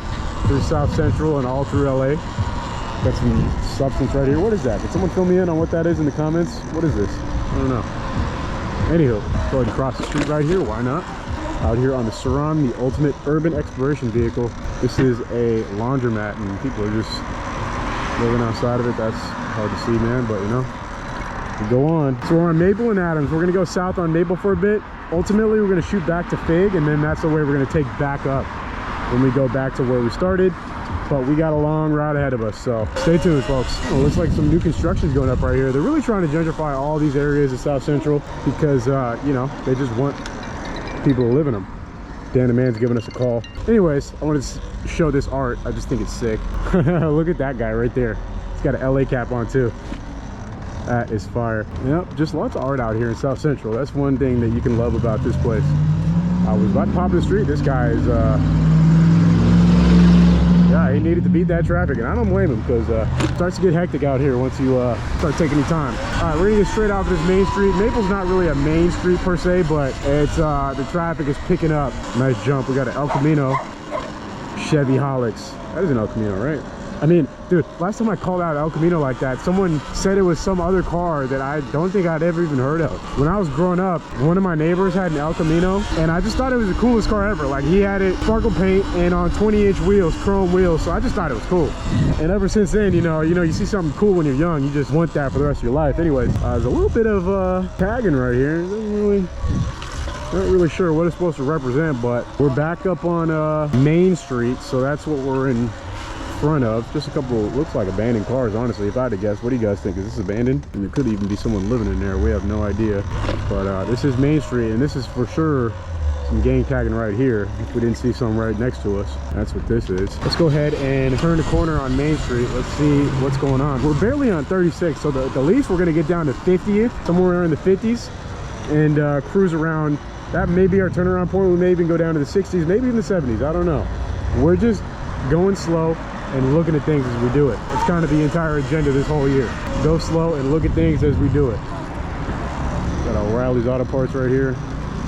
through South Central and all through LA. Got some substance right here. What is that? Can someone fill me in on what that is in the comments? What is this? I don't know. Anywho, go ahead and cross the street right here. Why not? Out here on the Surron, the ultimate urban exploration vehicle. This is a laundromat, and people are just living outside of it. That's hard to see, man, but you know, we go on. So we're on Maple and Adams. We're gonna go south on Maple for a bit. Ultimately, we're gonna shoot back to Fig, and then that's the way we're gonna take back up when we go back to where we started. But we got a long route ahead of us, so stay tuned, folks. Oh, looks like some new construction's going up right here. They're really trying to gentrify all these areas of South Central because, you know, they just want people to live in them. Dan the man's giving us a call. Anyways, I wanted to show this art. I just think it's sick. Look at that guy right there. He's got an LA cap on too. That is fire. Yep, just lots of art out here in South Central. That's one thing that you can love about this place. I was about to pop in the street. This guy is, yeah, he needed to beat that traffic, and I don't blame him, because it starts to get hectic out here once you start taking your time. All right, we're gonna get straight off this main street. Maple's not really a main street per se, but it's the traffic is picking up. Nice jump. We got an El Camino Chevy Holics. That is an El Camino, right? I mean, dude, last time I called out El Camino like that, someone said it was some other car that I don't think I'd ever even heard of. When I was growing up, one of my neighbors had an El Camino, and I just thought it was the coolest car ever. Like, he had it sparkle paint and on 20-inch wheels, chrome wheels, so I just thought it was cool. And ever since then, you know, you see something cool when you're young, you just want that for the rest of your life. Anyways, there's a little bit of tagging right here. Not really sure what it's supposed to represent, but we're back up on Main Street, so that's what we're in front of. Just a couple, looks like abandoned cars, honestly. If I had to guess, what do you guys think? Is this abandoned? And there could even be someone living in there. We have no idea. But this is Main Street, and this is for sure some gang tagging right here. If we didn't see some right next to us, that's what this is. Let's go ahead and turn the corner on Main Street. Let's see what's going on. We're barely on 36, so the least we're gonna get down to 50th, somewhere in the 50s, and cruise around. That may be our turnaround point. We may even go down to the 60s, maybe in the 70s. I don't know. We're just going slow and looking at things as we do it. It's kind of the entire agenda this whole year. Go slow and look at things as we do it. Got O'Reilly's Auto Parts right here.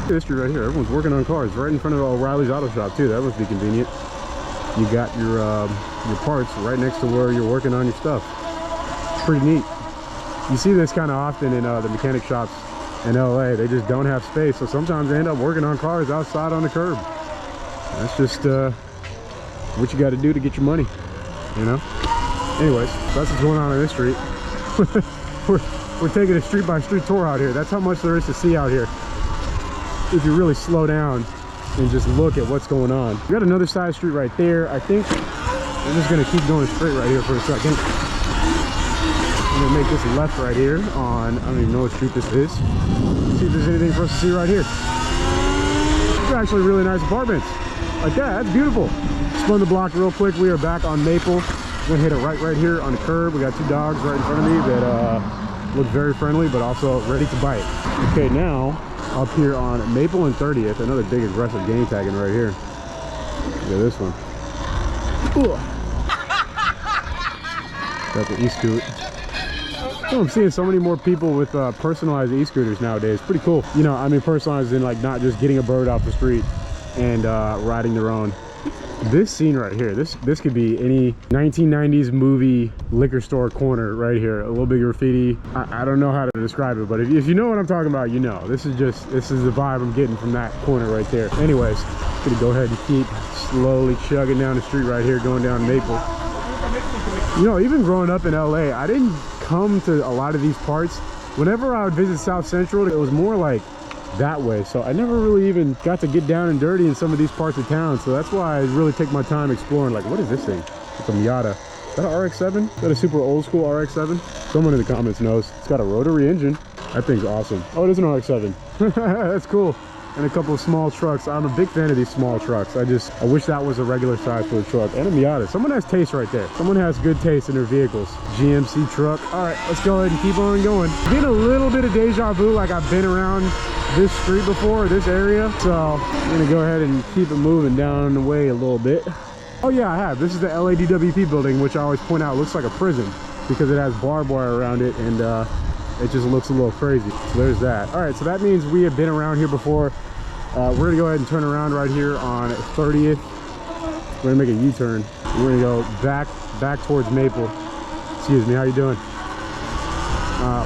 This street right here, everyone's working on cars right in front of O'Reilly's Auto Shop too. That must be convenient. You got your parts right next to where you're working on your stuff. Pretty neat. You see this kind of often in the mechanic shops in LA. They just don't have space, so sometimes they end up working on cars outside on the curb. That's just what you got to do to get your money, you know. Anyways, that's what's going on this street. we're taking a street by street tour out here. That's how much there is to see out here if you really slow down and just look at what's going on. We got another side street right there. I think I'm just gonna keep going straight right here for a second. I'm gonna make this left right here on, I don't even know what street this is. See if there's anything for us to see right here. These are actually really nice apartments. Like that, that's beautiful. Spun the block real quick. We are back on Maple. I'm gonna hit it right here on the curb. We got two dogs right in front of me that look very friendly, but also ready to bite. Okay, now up here on Maple and 30th, another big aggressive gang tagging right here. Look at this one. Got the e-scoot. I'm seeing so many more people with personalized e-scooters nowadays. Pretty cool. You know, I mean, personalized in like not just getting a bird off the street and riding their own. This scene right here, this could be any 1990s movie liquor store corner right here. A little bit of graffiti. I don't know how to describe it, but if you know what I'm talking about, you know. This is the vibe I'm getting from that corner right there. Anyways, gonna go ahead and keep slowly chugging down the street right here, going down Maple. You know, even growing up in LA, I didn't come to a lot of these parts. Whenever I would visit South Central, it was more like that way, so I never really even got to get down and dirty in some of these parts of town. So that's why I really take my time exploring. Like, what is this thing? It's a Miata. Is that an RX-7? Is that a super old school RX-7? Someone in the comments knows. It's got a rotary engine. That thing's awesome. Oh, it is an RX-7. That's cool. And a couple of small trucks. I'm a big fan of these small trucks. I wish that was a regular size for a truck. And a Miata. Someone has taste right there. Someone has good taste in their vehicles. GMC truck. All right, let's go ahead and keep on going. Getting a little bit of deja vu, like I've been around this street before, this area. So I'm gonna go ahead and keep it moving down the way a little bit. Oh yeah, I have. This is the LADWP building, which I always point out looks like a prison because it has barbed wire around it, and it just looks a little crazy. So there's that. All right, so that means we have been around here before. We're gonna go ahead and turn around right here on 30th. We're gonna make a U-turn. We're gonna go back towards Maple. Excuse me, how you doing?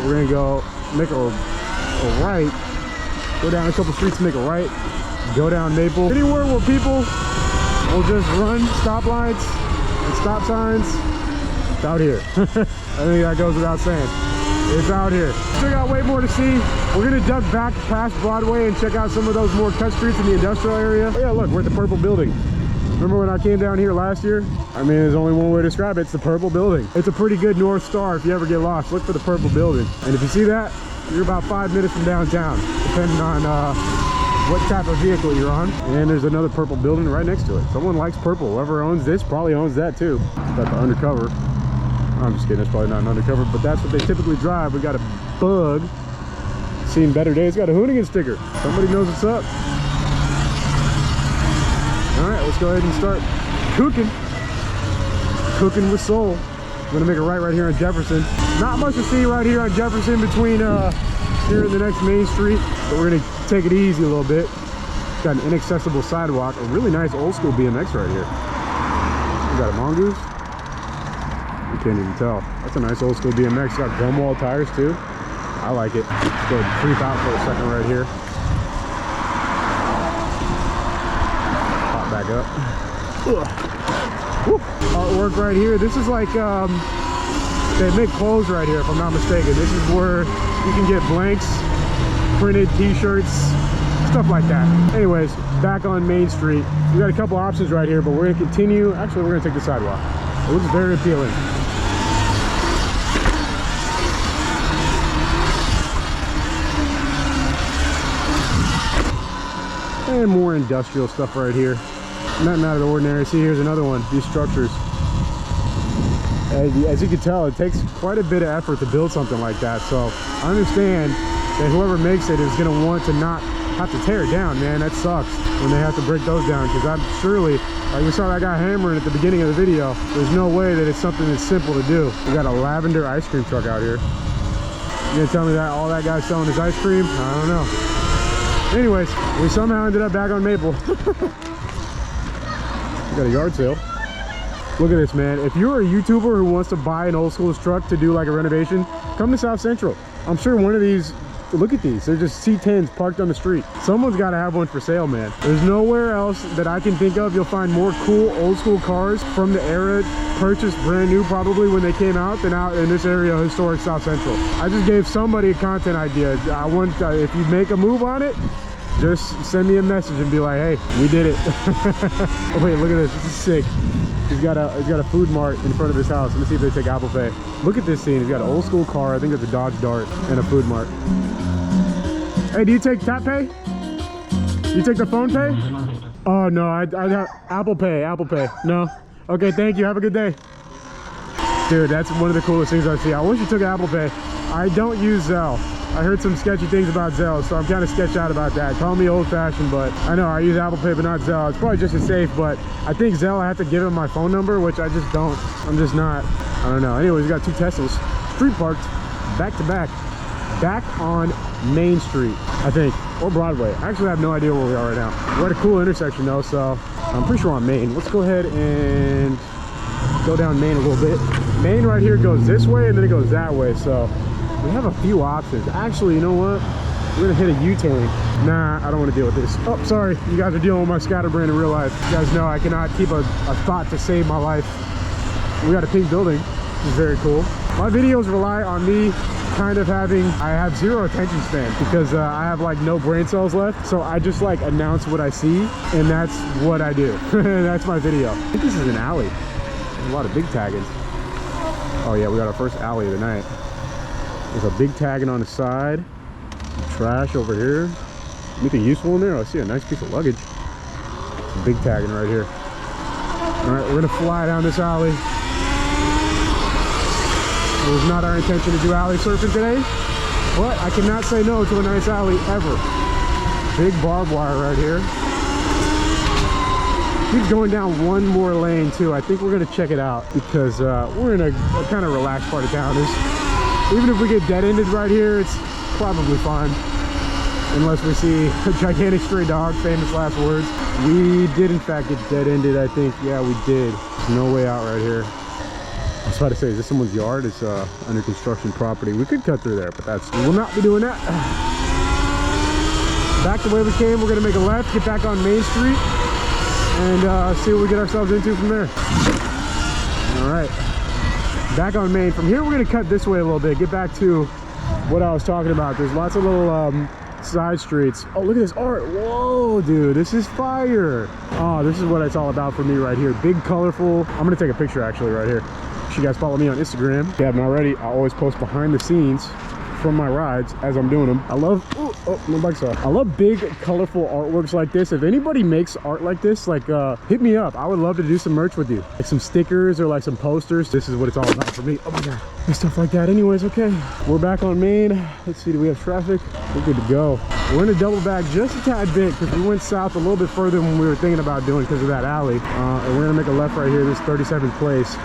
We're gonna go make a right, go down a couple streets, make a right, go down Maple. Anywhere where people will just run stoplights and stop signs, it's out here. I think that goes without saying. It's out here. Still got way more to see. We're gonna duck back past Broadway and check out some of those more cut streets in the industrial area. Oh yeah, look, we're at the Purple Building. Remember when I came down here last year? I mean, there's only one way to describe it. It's the Purple Building. It's a pretty good North Star. If you ever get lost, look for the Purple Building. And if you see that, you're about 5 minutes from downtown, depending on what type of vehicle you're on. And there's another Purple Building right next to it. Someone likes purple. Whoever owns this probably owns that too. Got the undercover. I'm just kidding, it's probably not an undercover, but that's what they typically drive. We got a Bug. Seen better days. Got a Hoonigan sticker. Somebody knows what's up. All right, let's go ahead and start cooking. Cooking with soul. I'm gonna make a right here on Jefferson. Not much to see right here on Jefferson between here and the next main street, but we're gonna take it easy a little bit. Got an inaccessible sidewalk. A really nice old school BMX right here. We got a Mongoose. You can't even tell. That's a nice old school BMX. Got gum wall tires too. I like it. Let's go creep out for a second right here. Pop back up. Artwork right here. This is like, they make clothes right here if I'm not mistaken. This is where you can get blanks, printed t-shirts, stuff like that. Anyways, back on Main Street. We got a couple options right here, but we're gonna continue. Actually, we're gonna take the sidewalk. It looks very appealing. And more industrial stuff right here. Nothing out of the ordinary. See, here's another one. These structures. As you can tell, it takes quite a bit of effort to build something like that. So I understand that whoever makes it is going to want to not have to tear it down, man. That sucks when they have to break those down, because I'm surely, like we saw that guy hammering at the beginning of the video, there's no way that it's something that's simple to do. We got a lavender ice cream truck out here. You gonna tell me that all that guy's selling is ice cream? I don't know. Anyways, we somehow ended up back on Maple. We got a yard sale. Look at this, man. If you're a YouTuber who wants to buy an old school truck to do like a renovation, come to South Central. I'm sure one of these, look at these. They're just C10s parked on the street. Someone's got to have one for sale, man. There's nowhere else that I can think of you'll find more cool old school cars from the era, purchased brand new probably when they came out, than out in this area of historic South Central. I just gave somebody a content idea. I want, if you make a move on it, just send me a message and be like, hey, we did it. Oh wait, look at this. This is sick. He's got a food mart in front of his house. Let me see if they take Apple Pay. Look at this scene. He's got an old school car. I think it's a Dodge Dart and a food mart. Hey, do you take Tap Pay? You take the phone pay? Oh no, I got Apple Pay. Apple Pay. No. Okay, thank you. Have a good day. Dude, that's one of the coolest things I see. I wish you took Apple Pay. I don't use Zelle. I heard some sketchy things about Zelle, so I'm kind of sketched out about that. Call me old-fashioned, but I know I use Apple Pay, but not Zelle. It's probably just as safe, but I think Zelle, I have to give him my phone number, which I just don't. I'm just not. I don't know. Anyways, we got two Teslas, street parked, back to back, back on Main Street, I think, or Broadway. Actually, I have no idea where we are right now. We're at a cool intersection, though, so I'm pretty sure on Main. Let's go ahead and go down Main a little bit. Main right here goes this way, and then it goes that way, so we have a few options. Actually, you know what? We're gonna hit a U-turn. Nah, I don't want to deal with this. Oh, sorry. You guys are dealing with my scatterbrain in real life. You guys know I cannot keep a thought to save my life. We got a pink building, which is very cool. My videos rely on me kind of having, I have zero attention span because I have like no brain cells left. So I just like announce what I see, and that's what I do. That's my video. I think this is an alley. There's a lot of big tagging. Oh yeah, we got our first alley of the night. There's a big tagging on the side. Some trash over here. Anything useful in there? I see a nice piece of luggage. Some big tagging right here. All right, we're gonna fly down this alley. It was not our intention to do alley surfing today, but I cannot say no to a nice alley ever. Big barbed wire right here. Keeps going down one more lane too. I think we're gonna check it out because we're in a kind of relaxed part of town. Even if we get dead-ended right here, it's probably fine. Unless we see a gigantic stray dog, famous last words. We did in fact get dead-ended, I think. Yeah, we did. There's no way out right here. I was about to say, is this someone's yard? It's under construction property. We could cut through there, but we will not be doing that. Back the way we came, we're gonna make a left, get back on Main Street, and see what we get ourselves into from there. All right. Back on Main. From here, we're gonna cut this way a little bit, get back to what I was talking about. There's lots of little side streets. Oh, look at this art. Whoa, dude, this is fire. Oh, this is what it's all about for me right here. Big, colorful. I'm gonna take a picture actually right here. You guys follow me on Instagram. If you haven't already, I always post behind the scenes from my rides as I'm doing them. I love, oh, my bike's off. I love big, colorful artworks like this. If anybody makes art like this, like hit me up. I would love to do some merch with you. Like some stickers or like some posters. This is what it's all about for me. Oh my God. And stuff like that. Anyways, okay. We're back on Main. Let's see, do we have traffic? We're good to go. We're in a double back just a tad bit because we went south a little bit further than we were thinking about doing because of that alley. And we're gonna make a left right here, this 37th place.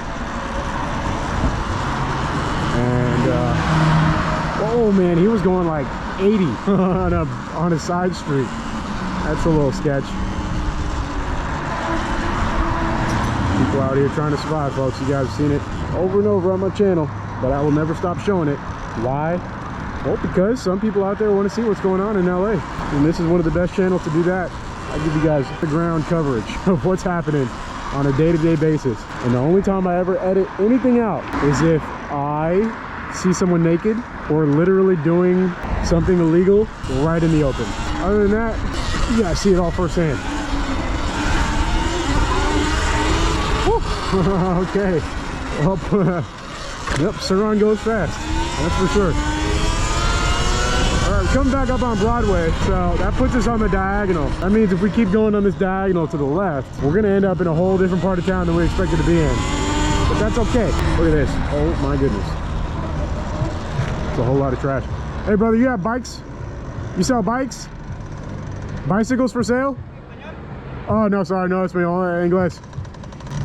And oh man, he was going like 80 on a side street. That's a little sketch. People out here trying to survive, folks. You guys have seen it over and over on my channel, but I will never stop showing it. Why? Well, because some people out there want to see what's going on in LA, and this is one of the best channels to do that. I give you guys the ground coverage of what's happening on a day-to-day basis. And the only time I ever edit anything out is if I see someone naked or literally doing something illegal right in the open. Other than that, you guys see it all firsthand. Okay. Well, yep, Surron goes fast. That's for sure. All right, coming back up on Broadway, so that puts us on the diagonal. That means if we keep going on this diagonal to the left, we're gonna end up in a whole different part of town than we expected to be in. But that's okay. Look at this. Oh my goodness. It's a whole lot of trash. Hey brother, you have bikes? You sell bikes? Bicycles for sale? Oh no, sorry, no, it's me, English.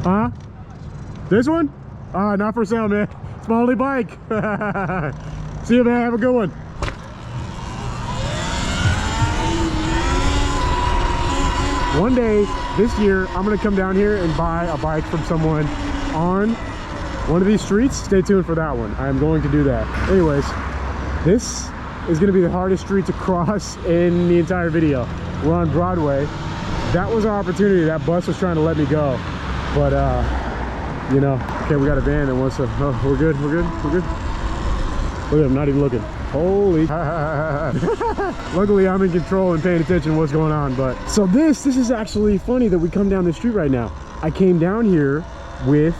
Huh? This one? Not for sale, man. It's my only bike. See you, man. Have a good one. One day this year, I'm gonna come down here and buy a bike from someone on one of these streets. Stay tuned for that one. I am going to do that. Anyways, this is gonna be the hardest street to cross in the entire video. We're on Broadway. That was our opportunity. That bus was trying to let me go, but you know, okay, we got a van that wants to, oh, we're good. Look at him, not even looking. Holy. Luckily, I'm in control and paying attention to what's going on, but. So this is actually funny that we come down this street right now. I came down here with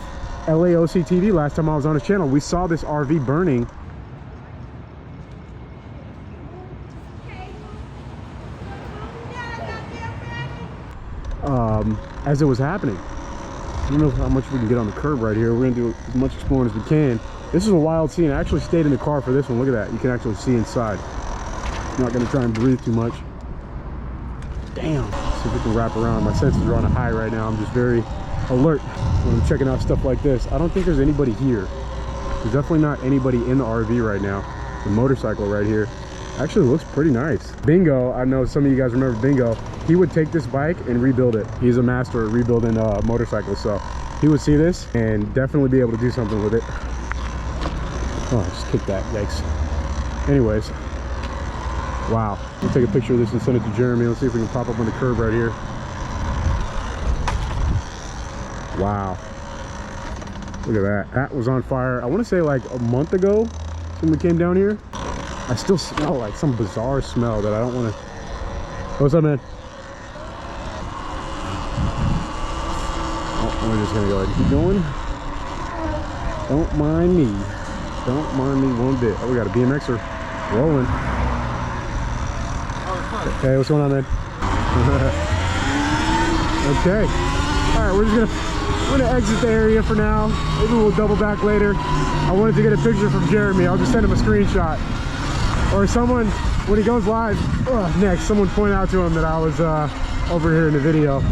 LAOC TV last time I was on his channel. We saw this RV burning. As it was happening. I don't know how much we can get on the curb right here. We're gonna do as much exploring as we can. This is a wild scene. I actually stayed in the car for this one. Look at that. You can actually see inside. I'm not gonna try and breathe too much. Damn. Let's see if we can wrap around. My senses are on a high right now. I'm just very alert when I'm checking out stuff like this. I don't think there's anybody here. There's definitely not anybody in the RV right now. The motorcycle right here actually looks pretty nice. Bingo, I know some of you guys remember Bingo. He would take this bike and rebuild it. He's a master at rebuilding motorcycles, so he would see this and definitely be able to do something with it. Oh, I just kicked that, yikes. Anyways, wow. We'll take a picture of this and send it to Jeremy. Let's see if we can pop up on the curb right here. Wow. Look at that. That was on fire, I want to say like a month ago when we came down here. I still smell like some bizarre smell that I don't want to. What's up, man? Oh, we're just gonna go ahead and keep going. Don't mind me. Don't mind me one bit. Oh, we got a BMXer rolling. Hey, what's going on, man? Okay. All right, we're gonna exit the area for now. Maybe we'll double back later. I wanted to get a picture from Jeremy. I'll just send him a screenshot. Or someone, when he goes live next, someone point out to him that I was over here in the video.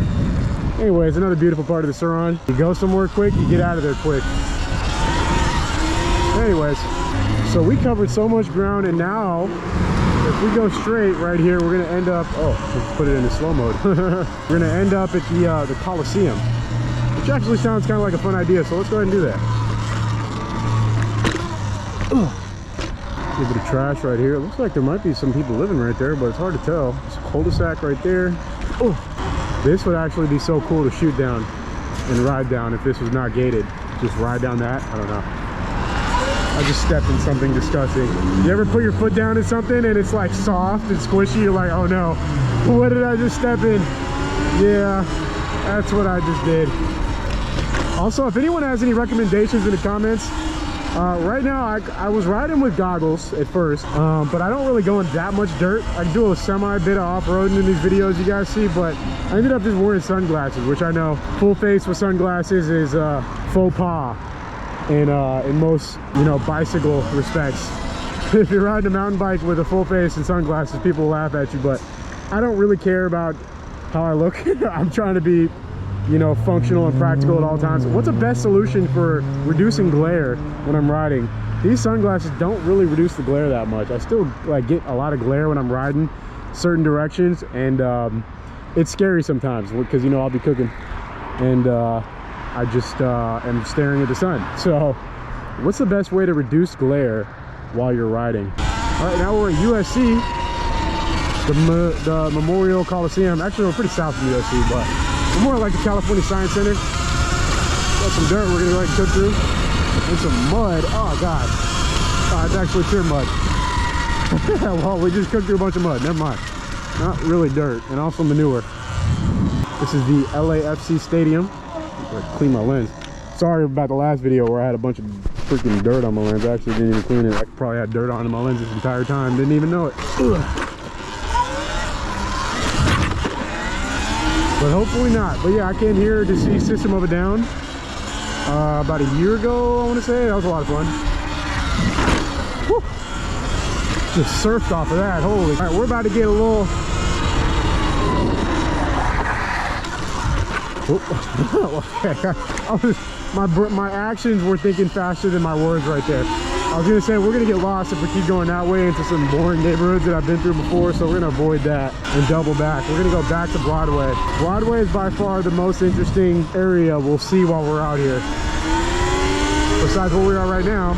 Anyways, another beautiful part of the Surron. You go somewhere quick, you get out of there quick. Anyways, so we covered so much ground, and now if we go straight right here, we're gonna end up, oh, let's put it into slow mode. We're gonna end up at the Coliseum, which actually sounds kind of like a fun idea, so let's go ahead and do that. A little bit of trash right here. It looks like there might be some people living right there, but it's hard to tell. It's a cul-de-sac right there. Oh, this would actually be so cool to shoot down and ride down if this was not gated. Just ride down that. I don't know. I just stepped in something disgusting. You ever put your foot down in something and it's like soft and squishy? You're like, oh no, what did I just step in? Yeah, that's what I just did. Also, if anyone has any recommendations in the comments Right now, I was riding with goggles at first, but I don't really go in that much dirt. I do a semi bit of off-roading in these videos you guys see, but I ended up just wearing sunglasses, which I know full face with sunglasses is faux pas in most, you know, bicycle respects. If you're riding a mountain bike with a full face and sunglasses, people laugh at you, but I don't really care about how I look. I'm trying to be, you know, functional and practical at all times. What's the best solution for reducing glare when I'm riding? These sunglasses don't really reduce the glare that much. I still like get a lot of glare when I'm riding certain directions, and it's scary sometimes because, you know, I'll be cooking and I just am staring at the sun. So what's the best way to reduce glare while you're riding? All right, now we're at USC, the Memorial Coliseum. Actually, we're pretty south of USC, but we're more like the California Science Center. Got some dirt we're gonna go ahead and cook through, and some mud. Oh God, it's actually pure mud. Well, we just cooked through a bunch of mud. Never mind, not really dirt, and also manure. This is the LAFC Stadium. Clean my lens. Sorry about the last video where I had a bunch of freaking dirt on my lens. I actually didn't even clean it. I probably had dirt on my lens this entire time. Didn't even know it. Ugh. But hopefully not. But yeah, I came here to see System of a Down about a year ago, I want to say. That was a lot of fun. Woo. Just surfed off of that. Holy. All right, we're about to get a little... Okay. My actions were thinking faster than my words right there. I was gonna say we're gonna get lost if we keep going that way into some boring neighborhoods that I've been through before, so we're gonna avoid that and double back. We're gonna go back to Broadway. Broadway is by far the most interesting area we'll see while we're out here. Besides where we are right now,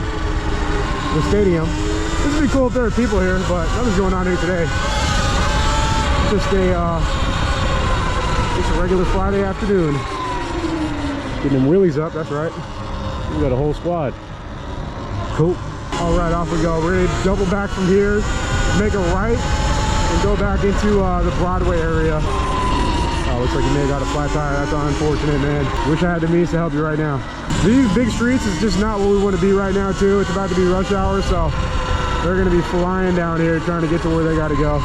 the stadium. This would be cool if there were people here, but nothing's going on here today. Just a regular Friday afternoon. Getting them wheelies up, that's right. We got a whole squad. Cool. All right, off we go. We're gonna double back from here, make a right, and go back into the Broadway area. Oh, looks like you may have got a flat tire. That's unfortunate, man. Wish I had the means to help you right now. These big streets is just not where we want to be right now, too. It's about to be rush hour, so they're gonna be flying down here trying to get to where they gotta go.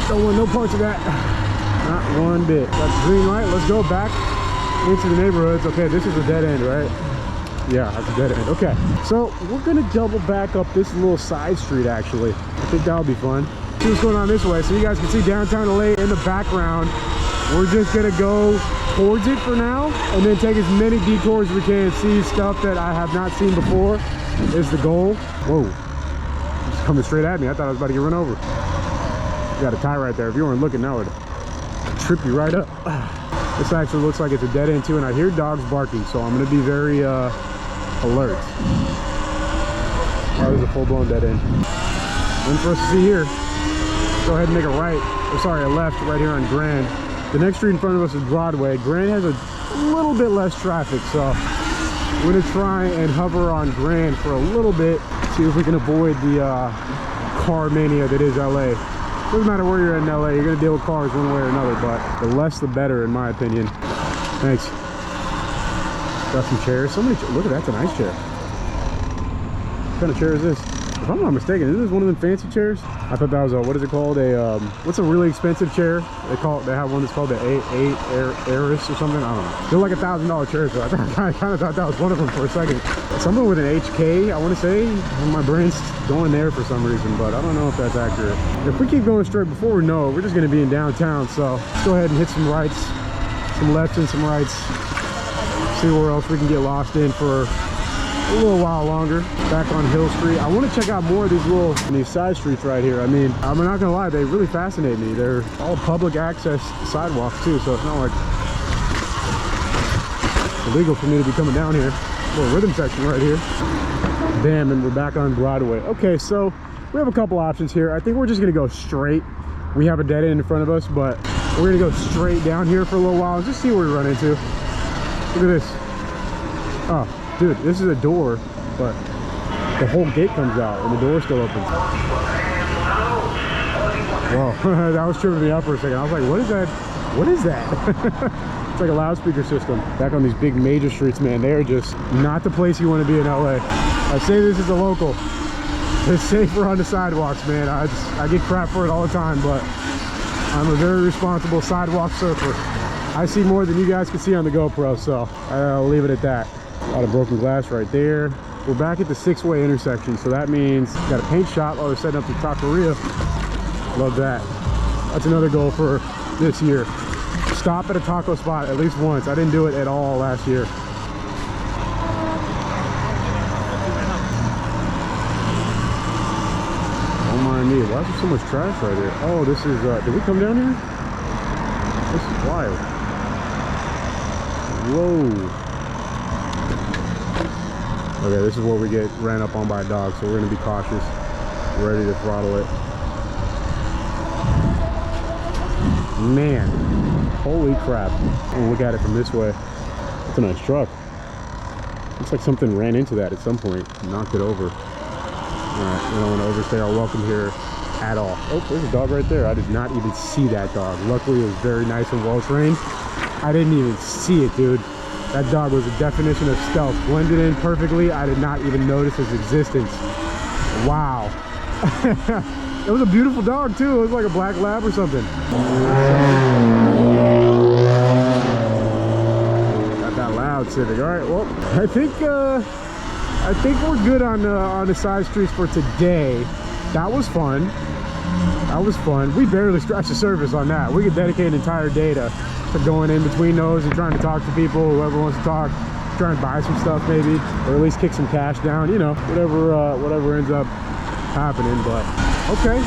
Don't want no parts of that. Not one bit. That's green light. Let's go back into the neighborhoods. Okay, this is a dead end, right? Yeah, that's a dead end. Okay, so we're gonna double back up this little side street. Actually, I think that'll be fun. See what's going on this way, so you guys can see downtown LA in the background. We're just gonna go towards it for now, and then take as many detours as we can and see stuff that I have not seen before. Is the goal. Whoa, it's coming straight at me. I thought I was about to get run over. You got a tie right there. If you weren't looking, that would trip you right up. This actually looks like it's a dead end too, and I hear dogs barking, so I'm gonna be very alert. Oh, there's a full-blown dead end. One for us to see here. Go ahead and make a right, or sorry, a left right here on Grand. The next street in front of us is Broadway. Grand has a little bit less traffic, so we're gonna try and hover on Grand for a little bit, see if we can avoid the car mania that is LA. Doesn't matter where you're in LA, you're gonna deal with cars one way or another, but the less the better in my opinion. Thanks. Got some chairs. Somebody, look at that, that's a nice chair. What kind of chair is this? If I'm not mistaken, isn't this one of them fancy chairs? I thought that was a, what is it called? A, what's a really expensive chair? They have one that's called the Aris or something, I don't know. They're like $1,000 chairs, so I kind of thought that was one of them for a second. Something with an HK, I want to say. My brain's going there for some reason, but I don't know if that's accurate. If we keep going straight, before we know it, we're just going to be in downtown, so let's go ahead and hit some rights, some lefts and some rights. See where else we can get lost in for a little while longer. Back on Hill Street. I want to check out more of these side streets right here. I mean, I'm not gonna lie, they really fascinate me. They're all public access sidewalks too, so it's not like illegal for me to be coming down here. Little rhythm section right here. Bam, and we're back on Broadway. Okay, so we have a couple options here. I think we're just gonna go straight. We have a dead end in front of us, but we're gonna go straight down here for a little while and just see what we run into. Look at this. Oh, dude, this is a door, but the whole gate comes out and the door still opens. Whoa, that was tripping me up for a second. I was like, what is that? What is that? It's like a loudspeaker system. Back on these big major streets, man, they're just not the place you want to be in LA. I say this as a local. It's safer on the sidewalks, man. I get crap for it all the time, but I'm a very responsible sidewalk surfer. I see more than you guys can see on the GoPro, so I'll leave it at that. A lot of broken glass right there. We're back at the 6-way intersection, so that means got a paint shop while we're setting up the taqueria. Love that. That's another goal for this year. Stop at a taco spot at least once. I didn't do it at all last year. Why is there so much trash right here? Oh, this is, did we come down here? This is wild. Whoa. Okay, this is where we get ran up on by a dog, so we're gonna be cautious. Ready to throttle it. Man, holy crap. Oh, look at it from this way. That's a nice truck. Looks like something ran into that at some point, knocked it over. Alright, we don't want to overstay our welcome here at all. Oh, there's a dog right there. I did not even see that dog. Luckily, it was very nice and well trained. I didn't even see it, dude. That dog was a definition of stealth. Blended in perfectly. I did not even notice its existence. Wow. It was a beautiful dog, too. It was like a black lab or something. Got that loud Civic. All right, well, I think we're good on the side streets for today. That was fun. That was fun. We barely scratched the surface on that. We could dedicate an entire day to going in between those and trying to talk to people, whoever wants to talk, try and buy some stuff maybe, or at least kick some cash down, you know, whatever ends up happening. But okay,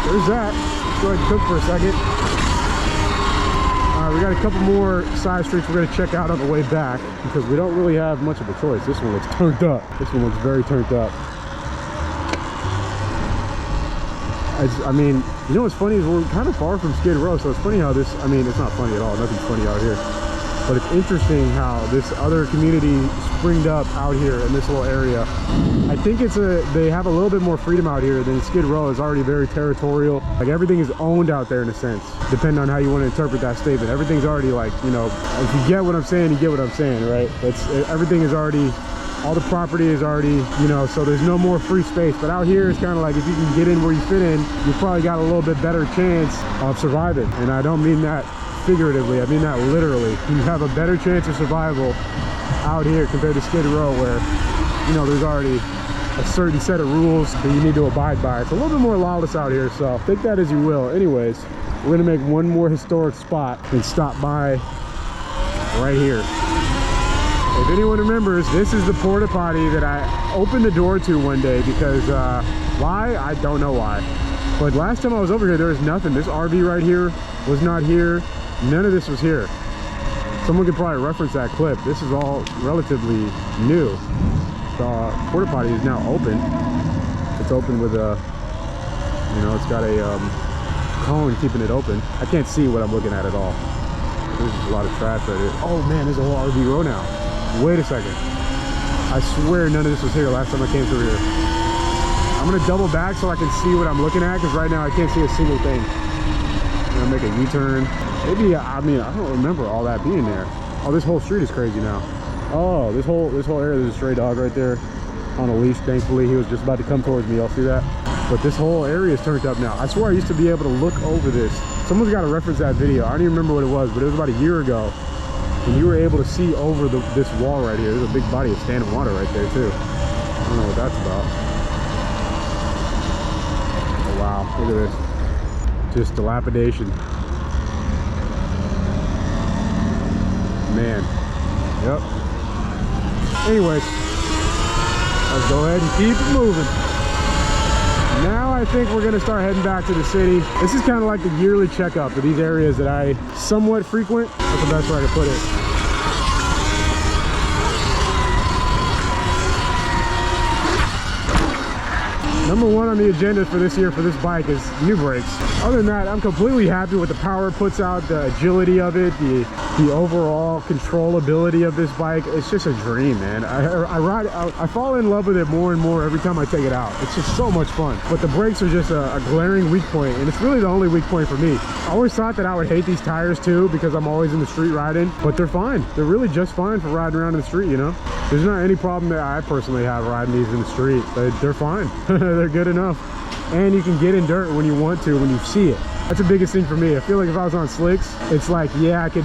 there's that. Let's go ahead and cook for a second. We got a couple more side streets we're going to check out on the way back because we don't really have much of a choice. This one looks turned up. This one looks very turned up. I mean, you know what's funny is we're kind of far from Skid Row, so it's funny how this, I mean, it's not funny at all. Nothing's funny out here. But it's interesting how this other community springed up out here in this little area. I think they have a little bit more freedom out here than Skid Row is already very territorial. Like everything is owned out there in a sense, depending on how you want to interpret that statement. Everything's already like, you know, if you get what I'm saying, you get what I'm saying, right? Everything is already, all the property is already, you know, so there's no more free space. But out here, it's kind of like if you can get in where you fit in, you probably got a little bit better chance of surviving. And I don't mean that figuratively, I mean that literally. You have a better chance of survival out here compared to Skid Row where, you know, there's already a certain set of rules that you need to abide by. It's a little bit more lawless out here, so take that as you will. Anyways, we're gonna make one more historic spot and stop by right here. If anyone remembers, this is the porta potty that I opened the door to one day because why? I don't know why. But last time I was over here, there was nothing. This RV right here was not here. None of this was here. Someone could probably reference that clip. This is all relatively new. The porta potty is now open. It's open with a, you know, it's got a cone keeping it open. I can't see what I'm looking at all. There's a lot of trash right here. Oh man, there's a whole RV row now. Wait a second. I swear none of this was here last time I came through here. I'm gonna double back so I can see what I'm looking at because right now I can't see a single thing. I'm gonna make a U-turn. Maybe, I mean, I don't remember all that being there. Oh, this whole street is crazy now. Oh, this whole area, there's a stray dog right there on a leash. Thankfully, he was just about to come towards me. Y'all see that? But this whole area is turned up now. I swear I used to be able to look over this. Someone's got to reference that video. I don't even remember what it was, but it was about a year ago. And you were able to see over this wall right here. There's a big body of standing water right there, too. I don't know what that's about. Oh, wow. Look at this. Just dilapidation. Man. Yep. Anyways, let's go ahead and keep it moving. Now I think we're gonna start heading back to the city. This is kind of like the yearly checkup of these areas that I somewhat frequent. That's the best way to put it. Number one on on the agenda for this year for this bike is new brakes. Other than that, I'm completely happy with the power it puts out, the agility of it, the overall controllability of this bike. It's just a dream, man. I fall in love with it more and more every time I take it out. It's just so much fun. But the brakes are just a glaring weak point, and it's really the only weak point for me. I always thought that I would hate these tires too because I'm always in the street riding, but they're fine. They're really just fine for riding around in the street, you know? There's not any problem that I personally have riding these in the street. They're fine. They're good enough. And you can get in dirt when you want to, when you see it. That's the biggest thing for me. I feel like if I was on slicks, it's like, yeah, I could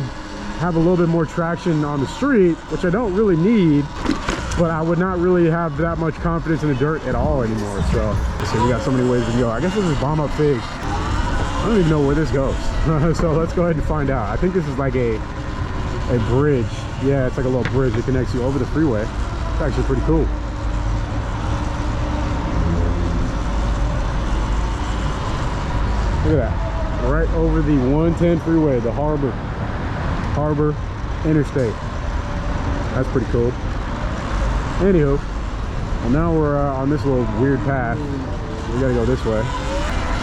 have a little bit more traction on the street, which I don't really need, but I would not really have that much confidence in the dirt at all anymore. So we got so many ways to go. I guess we'll just bomb up Fig. I don't even know where this goes. So let's go ahead and find out. I think this is like a bridge. Yeah, it's like a little bridge that connects you over the freeway. It's actually pretty cool. Look at that. Right over the 110 freeway, the Harbor Interstate. That's pretty cool. Anywho, well, now we're on this little weird path. We gotta go this way.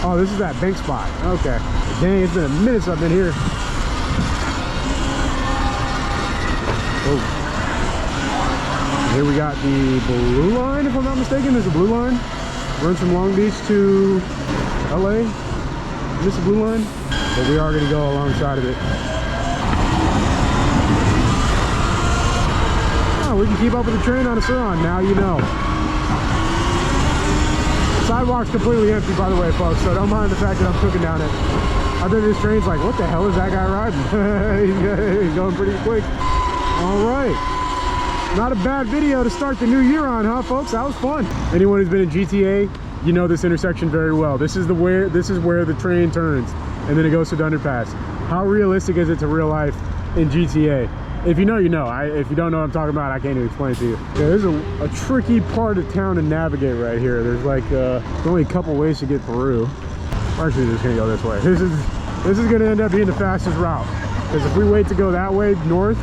Oh, this is that bank spot. Okay. Dang, it's been a minute since I've been here. Oh. Here we got the blue line, if I'm not mistaken. There's a blue line. Runs from Long Beach to LA. Is this a blue line? But we are going to go alongside of it. Oh, we can keep up with the train on a Surron. Now you know. Sidewalk's completely empty, by the way, folks, so don't mind the fact that I'm cooking down it. I bet this train's like, what the hell is that guy riding? He's going pretty quick. All right. Not a bad video to start the new year on, huh, folks? That was fun. Anyone who's been in GTA, you know this intersection very well. This is where the train turns, and then it goes to the underpass. How realistic is it to real life in GTA? If you know, you know. If you don't know what I'm talking about, I can't even explain it to you. Yeah, there's a tricky part of town to navigate right here. There's like only a couple ways to get through. We're actually just gonna go this way. This is gonna end up being the fastest route, because if we wait to go that way north,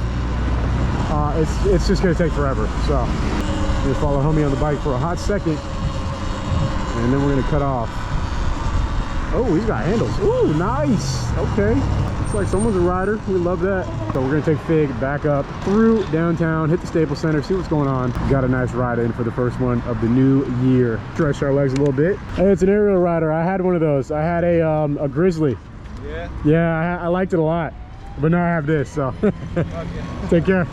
it's just gonna take forever. So I'm gonna follow homie on the bike for a hot second, and then we're gonna cut off. Oh, he's got handles. Ooh, nice. Okay. Looks like someone's a rider. We love that. So we're gonna take Fig back up through downtown, hit the Staples Center, see what's going on. Got a nice ride in for the first one of the new year. Stretch our legs a little bit. Hey, it's an aerial rider. I had one of those. I had a Grizzly. Yeah? Yeah, I liked it a lot. But now I have this, so. Okay. Take care.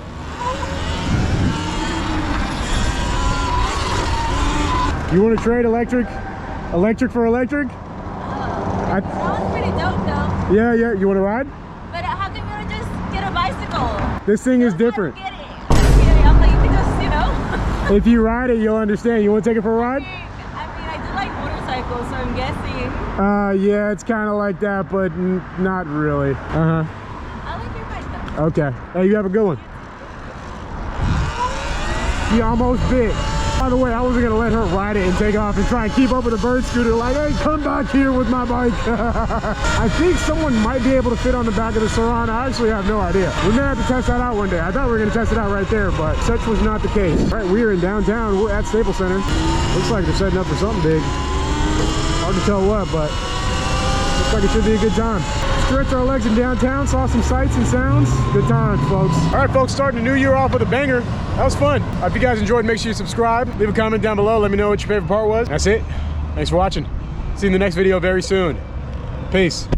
You want to trade electric for electric? Sounds pretty dope though. Yeah, you want to ride? But how come you don't just get a bicycle? This thing is different. I'm kidding. I'm like, you can just, you know. If you ride it, you'll understand. You want to take it for a ride? I do like motorcycles, so I'm guessing. Yeah, it's kind of like that, but not really. I like your bike though. Okay. Hey, you have a good one. She almost bit. By the way, I wasn't gonna let her ride it and take off and try and keep up with a bird scooter. Like, hey, come back here with my bike. I think someone might be able to fit on the back of the Surron. I actually have no idea. We may have to test that out one day. I thought we were gonna test it out right there, but such was not the case. All right, we are in downtown. We're at Staples Center. Looks like they're setting up for something big. Hard to tell what, but looks like it should be a good time. Stretch our legs in downtown, saw some sights and sounds. Good times, folks. All right, folks, starting the new year off with a banger. That was fun. If you guys enjoyed, make sure you subscribe. Leave a comment down below. Let me know what your favorite part was. That's it. Thanks for watching. See you in the next video very soon. Peace.